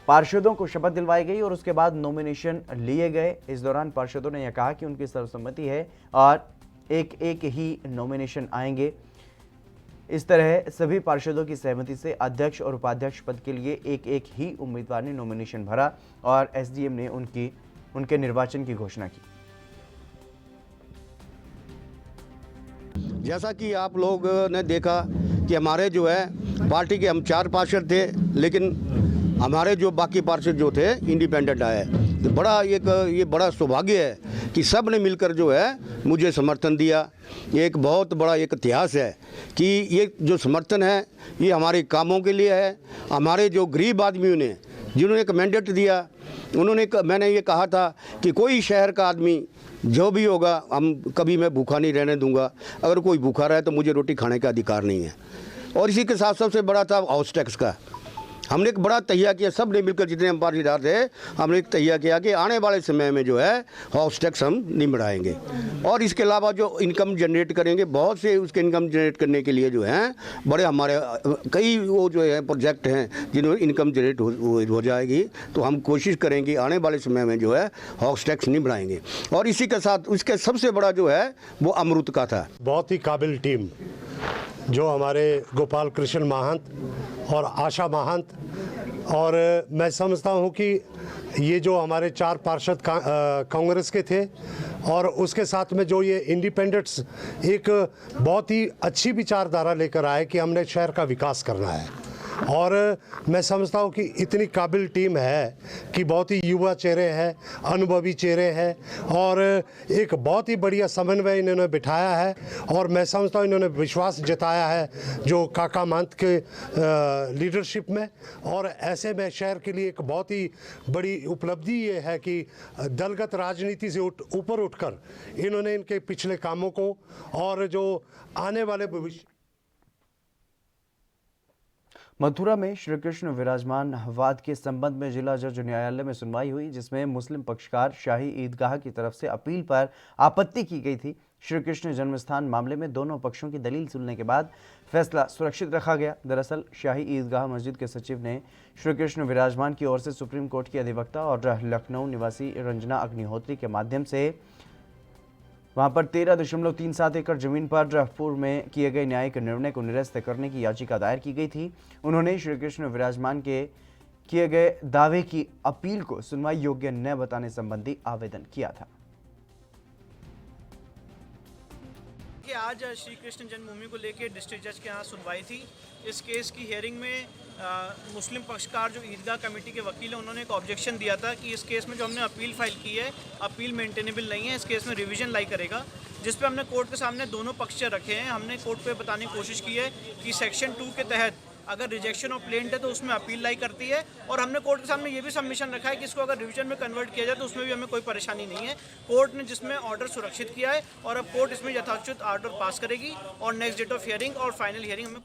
पार्षदों को शपथ दिलवाई गई और उसके बाद नॉमिनेशन लिए गए। इस दौरान पार्षदों ने यह कहा कि उनकी सर्वसम्मति है और एक ही नॉमिनेशन आएंगे। इस तरह सभी पार्षदों की सहमति से अध्यक्ष और उपाध्यक्ष पद के लिए एक ही उम्मीदवार ने नॉमिनेशन भरा और एसडीएम ने उनके निर्वाचन की घोषणा की। जैसा कि आप लोग ने देखा कि हमारे जो है पार्टी के हम 4 पार्षद थे, लेकिन हमारे जो बाकी पार्षद जो थे इंडिपेंडेंट आए। तो ये बड़ा सौभाग्य है कि सब ने मिलकर जो है मुझे समर्थन दिया। ये एक बहुत बड़ा एक इतिहास है कि ये जो समर्थन है ये हमारे कामों के लिए है। हमारे जो गरीब आदमियों ने जिन्होंने एक मैंडेट दिया, मैंने ये कहा था कि कोई शहर का आदमी जो भी होगा, हम कभी मैं भूखा नहीं रहने दूंगा। अगर कोई भूखा रहे तो मुझे रोटी खाने का अधिकार नहीं है। और इसी के साथ सबसे बड़ा था हाउस टैक्स का। हमने एक बड़ा तहिया किया, सब ने मिलकर, जितने हम पार्टीदार थे, हमने एक तहिया किया कि आने वाले समय में जो है हाउस टैक्स हम नहीं बढ़ाएंगे। और इसके अलावा जो इनकम जनरेट करेंगे, बहुत से उसके इनकम जनरेट करने के लिए जो है बड़े हमारे कई वो जो है प्रोजेक्ट हैं जिन्होंने इनकम जनरेट हो जाएगी। तो हम कोशिश करेंगे आने वाले समय में जो है हाउस टैक्स नहीं बढ़ाएंगे। और इसी के साथ उसके सबसे बड़ा जो है वो अमृत का था। बहुत ही काबिल टीम जो हमारे गोपाल कृष्ण महंत और आशा महंत, और मैं समझता हूं कि ये जो हमारे 4 पार्षद कांग्रेस के थे और उसके साथ में जो ये इंडिपेंडेंट्स एक बहुत ही अच्छी विचारधारा लेकर आए कि हमने शहर का विकास करना है। और मैं समझता हूँ कि इतनी काबिल टीम है कि बहुत ही युवा चेहरे हैं, अनुभवी चेहरे हैं और एक बहुत ही बढ़िया समन्वय इन्होंने बिठाया है। और मैं समझता हूँ इन्होंने विश्वास जताया है जो काका महंत के लीडरशिप में। और ऐसे में शहर के लिए एक बहुत ही बड़ी उपलब्धि ये है कि दलगत राजनीति से ऊपर उठकर इन्होंने इनके पिछले कामों को और जो आने वाले भविष्य। मथुरा में श्री कृष्ण विराजमान वाद के संबंध में जिला जज न्यायालय में सुनवाई हुई, जिसमें मुस्लिम पक्षकार शाही ईदगाह की तरफ से अपील पर आपत्ति की गई थी। श्री कृष्ण जन्मस्थान मामले में दोनों पक्षों की दलील सुनने के बाद फैसला सुरक्षित रखा गया। दरअसल शाही ईदगाह मस्जिद के सचिव ने श्री कृष्ण विराजमान की ओर से सुप्रीम कोर्ट की अधिवक्ता और लखनऊ निवासी रंजना अग्निहोत्री के माध्यम से वहां पर 13.37 एकड़ जमीन पर पूर्व में किए गए न्यायिक निर्णय को निरस्त करने की याचिका दायर की गई थी। उन्होंने श्री कृष्ण विराजमान के किए गए दावे की अपील को सुनवाई योग्य न बताने संबंधी आवेदन किया था। कि आज श्री कृष्ण जन्मभूमि को लेकर डिस्ट्रिक्ट जज के यहाँ सुनवाई थी। इस केस की हियरिंग में मुस्लिम पक्षकार जो ईदगाह कमेटी के वकील हैं उन्होंने एक ऑब्जेक्शन दिया था कि इस केस में जो हमने अपील फाइल की है अपील मेंटेनेबल नहीं है, इस केस में रिवीजन लाई करेगा, जिस पे हमने कोर्ट के सामने दोनों पक्ष रखे हैं। हमने कोर्ट पे बताने की कोशिश की है कि सेक्शन 2 के तहत अगर रिजेक्शन ऑफ प्लेंट है तो उसमें अपील लाई करती है, और हमने कोर्ट के सामने ये भी सबमिशन रखा है कि इसको अगर रिवीजन में कन्वर्ट किया जाए तो उसमें भी हमें कोई परेशानी नहीं है। कोर्ट ने जिसमें ऑर्डर सुरक्षित किया है और अब कोर्ट इसमें यथाचित ऑर्डर पास करेगी और नेक्स्ट डेट ऑफ हियरिंग और फाइनल हियरिंग हमें।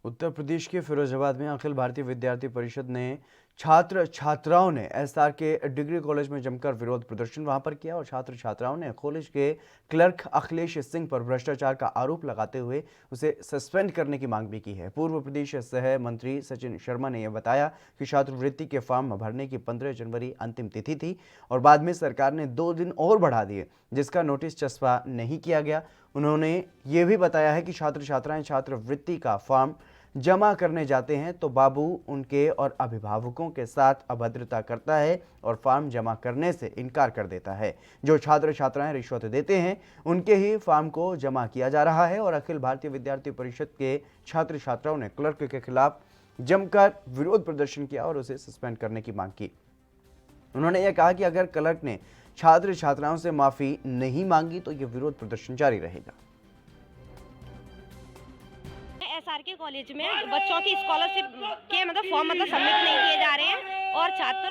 उत्तर प्रदेश के फिरोजाबाद में अखिल भारतीय विद्यार्थी परिषद ने छात्र छात्राओं ने एसआर के डिग्री कॉलेज में जमकर विरोध प्रदर्शन वहां पर किया और छात्र छात्राओं ने कॉलेज के क्लर्क अखिलेश सिंह पर भ्रष्टाचार का आरोप लगाते हुए उसे सस्पेंड करने की मांग भी की है। पूर्व प्रदेश सह मंत्री सचिन शर्मा ने यह बताया कि छात्रवृत्ति के फॉर्म भरने की 15 जनवरी अंतिम तिथि थी और बाद में सरकार ने 2 दिन और बढ़ा दिए, जिसका नोटिस चस्पा नहीं किया गया। उन्होंने ये भी बताया है कि छात्र छात्राएं छात्रवृत्ति का फॉर्म जमा करने जाते हैं तो बाबू उनके और अभिभावकों के साथ अभद्रता करता है और फॉर्म जमा करने से इनकार कर देता है। जो छात्र छात्राएं रिश्वत देते हैं उनके ही फॉर्म को जमा किया जा रहा है और अखिल भारतीय विद्यार्थी परिषद के छात्र छात्राओं ने क्लर्क के खिलाफ जमकर विरोध प्रदर्शन किया और उसे सस्पेंड करने की मांग की। उन्होंने यह कहा कि अगर क्लर्क ने छात्र छात्राओं से माफी नहीं मांगी तो यह विरोध प्रदर्शन जारी रहेगा। एसआर के कॉलेज में बच्चों की स्कॉलरशिप के फॉर्म सबमिट नहीं किए जा रहे हैं और छात्र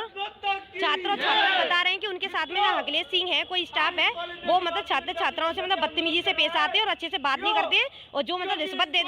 बता रहे हैं कि उनके साथ में जो अखिलेश सिंह है कोई स्टाफ है वो छात्र छात्राओं से बदतमीजी से पेश आते हैं और अच्छे से बात नहीं करते हैं और जो रिश्वत दे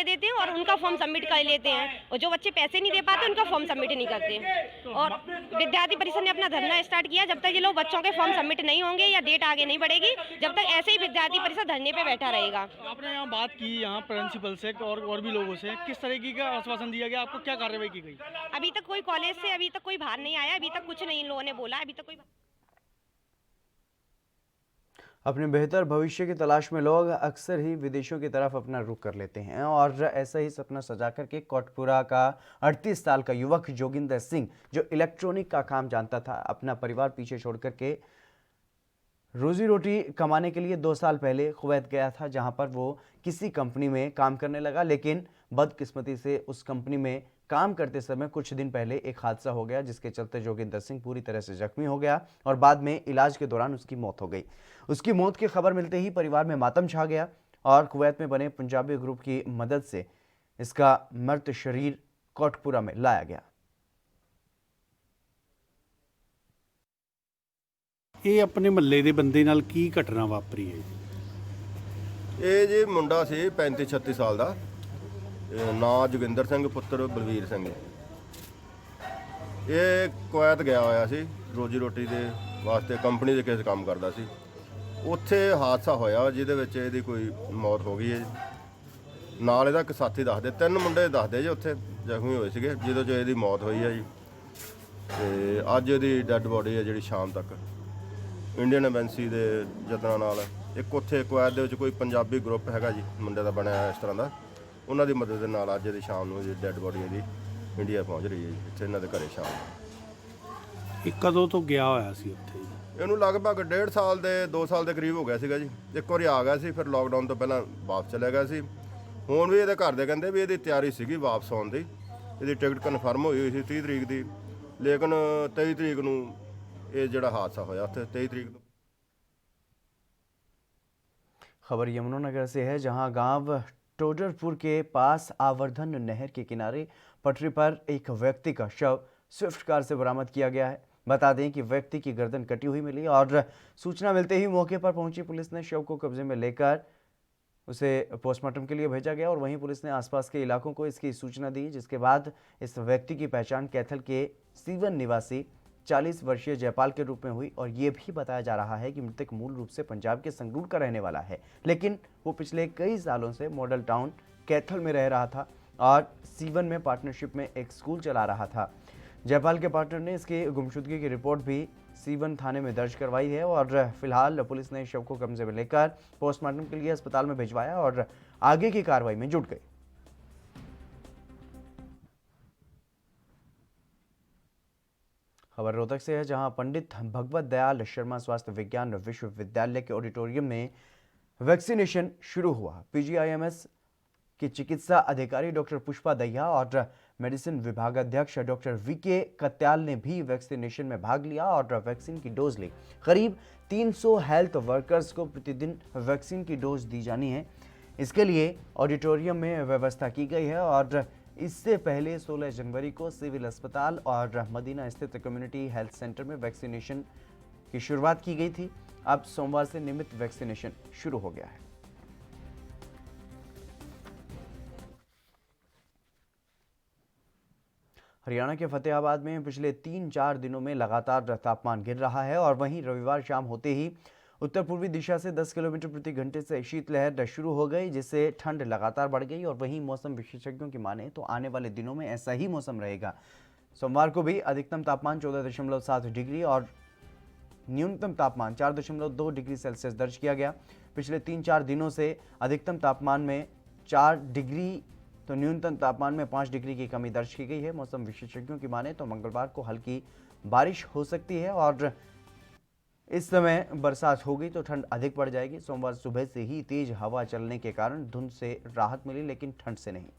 देते हैं और उनका फॉर्म सबमिट कर लेते हैं और जो बच्चे पैसे नहीं दे पाते उनका फॉर्म सबमिट नहीं करते। और विद्यार्थी परिषद ने अपना धरना स्टार्ट किया। जब तक ये लोग बच्चों के फॉर्म सबमिट नहीं होंगे या डेट आगे नहीं बढ़ेगी जब तक ऐसे ही विद्यार्थी परिषद धरने पे बैठा रहेगा। आपने यहाँ बात की यहाँ प्रिंसिपल से और भी लोगों से, किस तरीके का आश्वासन दिया गया, आपको क्या कार्रवाई की गई? अभी तक कोई कॉलेज से अभी तक कोई बाहर नहीं आया, अभी तक कुछ नहीं इन लोगों ने बोला, अभी तक कोई। अपने बेहतर भविष्य की तलाश में लोग अक्सर ही विदेशों की तरफ अपना रुख कर लेते हैं और ऐसा ही सपना सजा करके कोटपुरा का 38 साल का युवक जोगिंदर सिंह, जो इलेक्ट्रॉनिक का काम जानता था, अपना परिवार पीछे छोड़ करके रोजी रोटी कमाने के लिए 2 साल पहले कुवैत गया था, जहां पर वो किसी कंपनी में काम करने लगा। लेकिन बदकिस्मती से उस कंपनी में काम करते समय कुछ दिन पहले एक हादसा हो गया, जिसके चलते जोगिंदर सिंह पूरी तरह से जख्मी हो गया और बाद में इलाज के दौरान उसकी मौत हो गई। उसकी मौत की खबर मिलते ही परिवार में मातम छा गया और कुवैत में बने पंजाबी ग्रुप की मदद से इसका मृत शरीर कोटपुरा में लाया गया। ਇਹ ਆਪਣੇ ਮਹੱਲੇ ਦੇ ਬੰਦੇ ਨਾਲ ਕੀ ਘਟਨਾ ਵਾਪਰੀ ਹੈ? ਇਹ ਜੀ ਮੁੰਡਾ ਸੀ 35-36 ਸਾਲ ਦਾ, ਨਾਂ ਜੋਗਿੰਦਰ ਸਿੰਘ ਪੁੱਤਰ ਬਲਵੀਰ ਸਿੰਘ। ਇਹ ਕੁਵੈਤ ਗਿਆ ਹੋਇਆ ਸੀ ਰੋਜੀ ਰੋਟੀ ਦੇ ਵਾਸਤੇ, ਕੰਪਨੀ ਦੇ ਕਿਸੇ ਕੰਮ ਕਰਦਾ ਸੀ। ਉੱਥੇ ਹਾਦਸਾ ਹੋਇਆ ਜਿਹਦੇ ਵਿੱਚ ਇਹਦੀ ਕੋਈ ਮੌਤ ਹੋ ਗਈ ਹੈ। ਨਾਲ ਇਹਦਾ ਇੱਕ ਸਾਥੀ ਦੱਸਦੇ, 3 ਮੁੰਡੇ ਦੱਸਦੇ ਜੀ ਉੱਥੇ ਜ਼ਖਮੀ ਹੋਏ ਸੀਗੇ, ਜਿਹਦੇ 'ਚ ਇਹਦੀ ਮੌਤ ਹੋਈ ਹੈ ਜੀ। ਤੇ ਅੱਜ ਇਹਦੀ ਡੈੱਡ ਬੋਡੀ ਹੈ ਜਿਹੜੀ ਸ਼ਾਮ ਤੱਕ ਇੰਡੀਅਨ ਐਮਬੈਸੀ ਦੇ ਯਤਨਾਂ ਨਾਲ, ਇੱਕ ਉੱਥੇ ਕੁਵੈਤ ਦੇ ਵਿੱਚ ਕੋਈ ਪੰਜਾਬੀ ਗਰੁੱਪ ਹੈਗਾ ਜੀ ਮੁੰਡੇ ਦਾ ਬਣਿਆ ਇਸ ਤਰ੍ਹਾਂ ਦਾ, ਉਹਨਾਂ ਦੀ ਮਦਦ ਦੇ ਨਾਲ ਅੱਜ ਇਹਦੀ ਸ਼ਾਮ ਨੂੰ ਜਿਹੜੀ ਡੈੱਡ ਬੋਡੀ ਇਹਦੀ ਇੰਡੀਆ ਪਹੁੰਚ ਰਹੀ ਹੈ ਜੀ, ਇੱਥੇ ਇਹਨਾਂ ਦੇ ਘਰੇ ਸ਼ਾਮ ਨੂੰ। ਇਹ ਕਦੋਂ ਤੋਂ ਗਿਆ ਹੋਇਆ ਸੀ ਉੱਥੇ? ਇਹਨੂੰ ਲਗਭਗ 1.5 ਸਾਲ ਦੇ 2 ਸਾਲ ਦੇ ਕਰੀਬ ਹੋ ਗਿਆ ਸੀਗਾ ਜੀ। ਇੱਕ ਵਾਰੀ ਆ ਗਿਆ ਸੀ, ਫਿਰ ਲੋਕਡਾਊਨ ਤੋਂ ਪਹਿਲਾਂ ਵਾਪਸ ਚਲੇ ਗਿਆ ਸੀ। ਹੁਣ ਵੀ ਇਹਦੇ ਘਰ ਦੇ ਕਹਿੰਦੇ ਵੀ ਇਹਦੀ ਤਿਆਰੀ ਸੀਗੀ ਵਾਪਸ ਆਉਣ ਦੀ, ਇਹਦੀ ਟਿਕਟ ਕਨਫਰਮ ਹੋਈ ਸੀ 30 ਤਰੀਕ ਦੀ, ਲੇਕਿਨ 23 ਤਰੀਕ ਨੂੰ ये जड़ा हादसा होया थे 23 तरीक। खबर यमुनानगर से है, जहां गांव टोडरपुर के पास आवर्धन नहर के किनारे पटरी पर एक व्यक्ति का शव स्विफ्ट कार से बरामद किया गया है। बता दें कि व्यक्ति की गर्दन कटी हुई मिली और सूचना मिलते ही मौके पर पहुंची पुलिस ने शव को कब्जे में लेकर उसे पोस्टमार्टम के लिए भेजा गया और वहीं पुलिस ने आसपास के इलाकों को इसकी सूचना दी, जिसके बाद इस व्यक्ति की पहचान कैथल के सीवन निवासी 40 वर्षीय जयपाल के रूप में हुई और ये भी बताया जा रहा है कि मृतक मूल रूप से पंजाब के संगरूर का रहने वाला है, लेकिन वो पिछले कई सालों से मॉडल टाउन कैथल में रह रहा था और सीवन में पार्टनरशिप में एक स्कूल चला रहा था। जयपाल के पार्टनर ने इसकी गुमशुदगी की रिपोर्ट भी सीवन थाने में दर्ज करवाई है और फिलहाल पुलिस ने शव को कब्जे में लेकर पोस्टमार्टम के लिए अस्पताल में भिजवाया और आगे की कार्रवाई में जुट गई। खबर रोहतक से है, जहां पंडित भगवत दयाल शर्मा स्वास्थ्य विज्ञान विश्वविद्यालय के ऑडिटोरियम में वैक्सीनेशन शुरू हुआ। पीजीआईएमएस की चिकित्सा अधिकारी डॉक्टर पुष्पा दहिया और मेडिसिन विभागाध्यक्ष डॉक्टर वीके कत्याल ने भी वैक्सीनेशन में भाग लिया और वैक्सीन की डोज ली। करीब 300 हेल्थ वर्कर्स को प्रतिदिन वैक्सीन की डोज दी जानी है। इसके लिए ऑडिटोरियम में व्यवस्था की गई है और इससे पहले 16 जनवरी को सिविल अस्पताल और मदीना स्थित कम्युनिटी हेल्थ सेंटर में वैक्सीनेशन की शुरुआत की गई थी। अब सोमवार से नियमित वैक्सीनेशन शुरू हो गया है। हरियाणा के फतेहाबाद में पिछले 3-4 दिनों में लगातार तापमान गिर रहा है और वहीं रविवार शाम होते ही उत्तर पूर्वी दिशा से 10 किलोमीटर प्रति घंटे से शीतलहर शुरू हो गई, जिससे ठंड लगातार बढ़ गई और वहीं मौसम विशेषज्ञों की माने तो आने वाले दिनों में ऐसा ही मौसम रहेगा। सोमवार को भी अधिकतम तापमान 14.7 डिग्री और न्यूनतम तापमान 4.2 डिग्री सेल्सियस दर्ज किया गया। पिछले 3-4 दिनों से अधिकतम तापमान में 4 डिग्री तो न्यूनतम तापमान में 5 डिग्री की कमी दर्ज की गई है। मौसम विशेषज्ञों की माने तो मंगलवार को हल्की बारिश हो सकती है और इस समय बरसात होगी तो ठंड अधिक बढ़ जाएगी। सोमवार सुबह से ही तेज हवा चलने के कारण धुंध से राहत मिली, लेकिन ठंड से नहीं।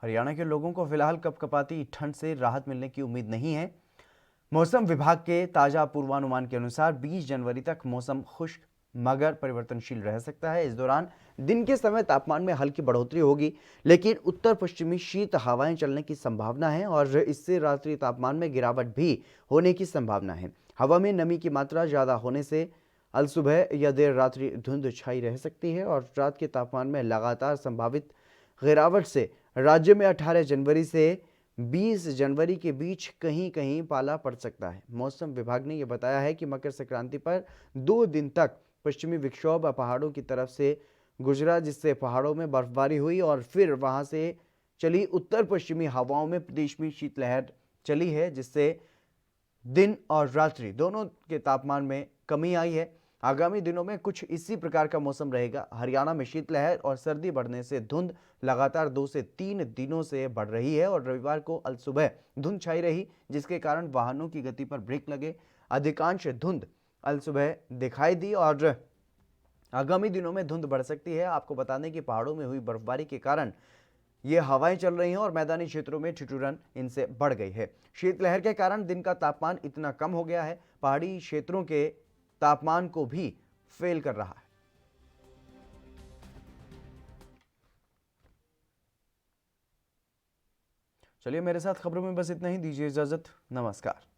हरियाणा के लोगों को फिलहाल कपकपाती ठंड से राहत मिलने की उम्मीद नहीं है। मौसम विभाग के ताजा पूर्वानुमान के अनुसार 20 जनवरी तक मौसम खुश्क मगर परिवर्तनशील रह सकता है। इस दौरान दिन के समय तापमान में हल्की बढ़ोतरी होगी, लेकिन उत्तर पश्चिमी शीत हवाएं चलने की संभावना है और इससे रात्रि तापमान में गिरावट भी होने की संभावना है। हवा में नमी की मात्रा ज़्यादा होने से अलसुबह या देर रात्रि धुंध छाई रह सकती है और रात के तापमान में लगातार संभावित गिरावट से राज्य में 18 जनवरी से 20 जनवरी के बीच कहीं कहीं पाला पड़ सकता है। मौसम विभाग ने यह बताया है कि मकर संक्रांति पर 2 दिन तक पश्चिमी विक्षोभ पहाड़ों की तरफ से गुजरा, जिससे पहाड़ों में बर्फबारी हुई और फिर वहां से चली उत्तर पश्चिमी हवाओं में प्रदेश में शीतलहर चली है, जिससे दिन और रात्रि दोनों के तापमान में कमी आई है। आगामी दिनों में कुछ इसी प्रकार का मौसम रहेगा। हरियाणा में शीतलहर और सर्दी बढ़ने से धुंध लगातार 2 से 3 दिनों से बढ़ रही है और रविवार को अलसुबह धुंध छाई रही, जिसके कारण वाहनों की गति पर ब्रेक लगे। अधिकांश धुंध अलसुबह दिखाई दी और आगामी दिनों में धुंध बढ़ सकती है। आपको बता दें कि पहाड़ों में हुई बर्फबारी के कारण ये हवाएं चल रही हैं और मैदानी क्षेत्रों में ठिठुरन इनसे बढ़ गई है। शीतलहर के कारण दिन का तापमान इतना कम हो गया है, पहाड़ी क्षेत्रों के तापमान को भी फेल कर रहा है। चलिए, मेरे साथ खबरों में बस इतना ही। दीजिए इजाजत। नमस्कार।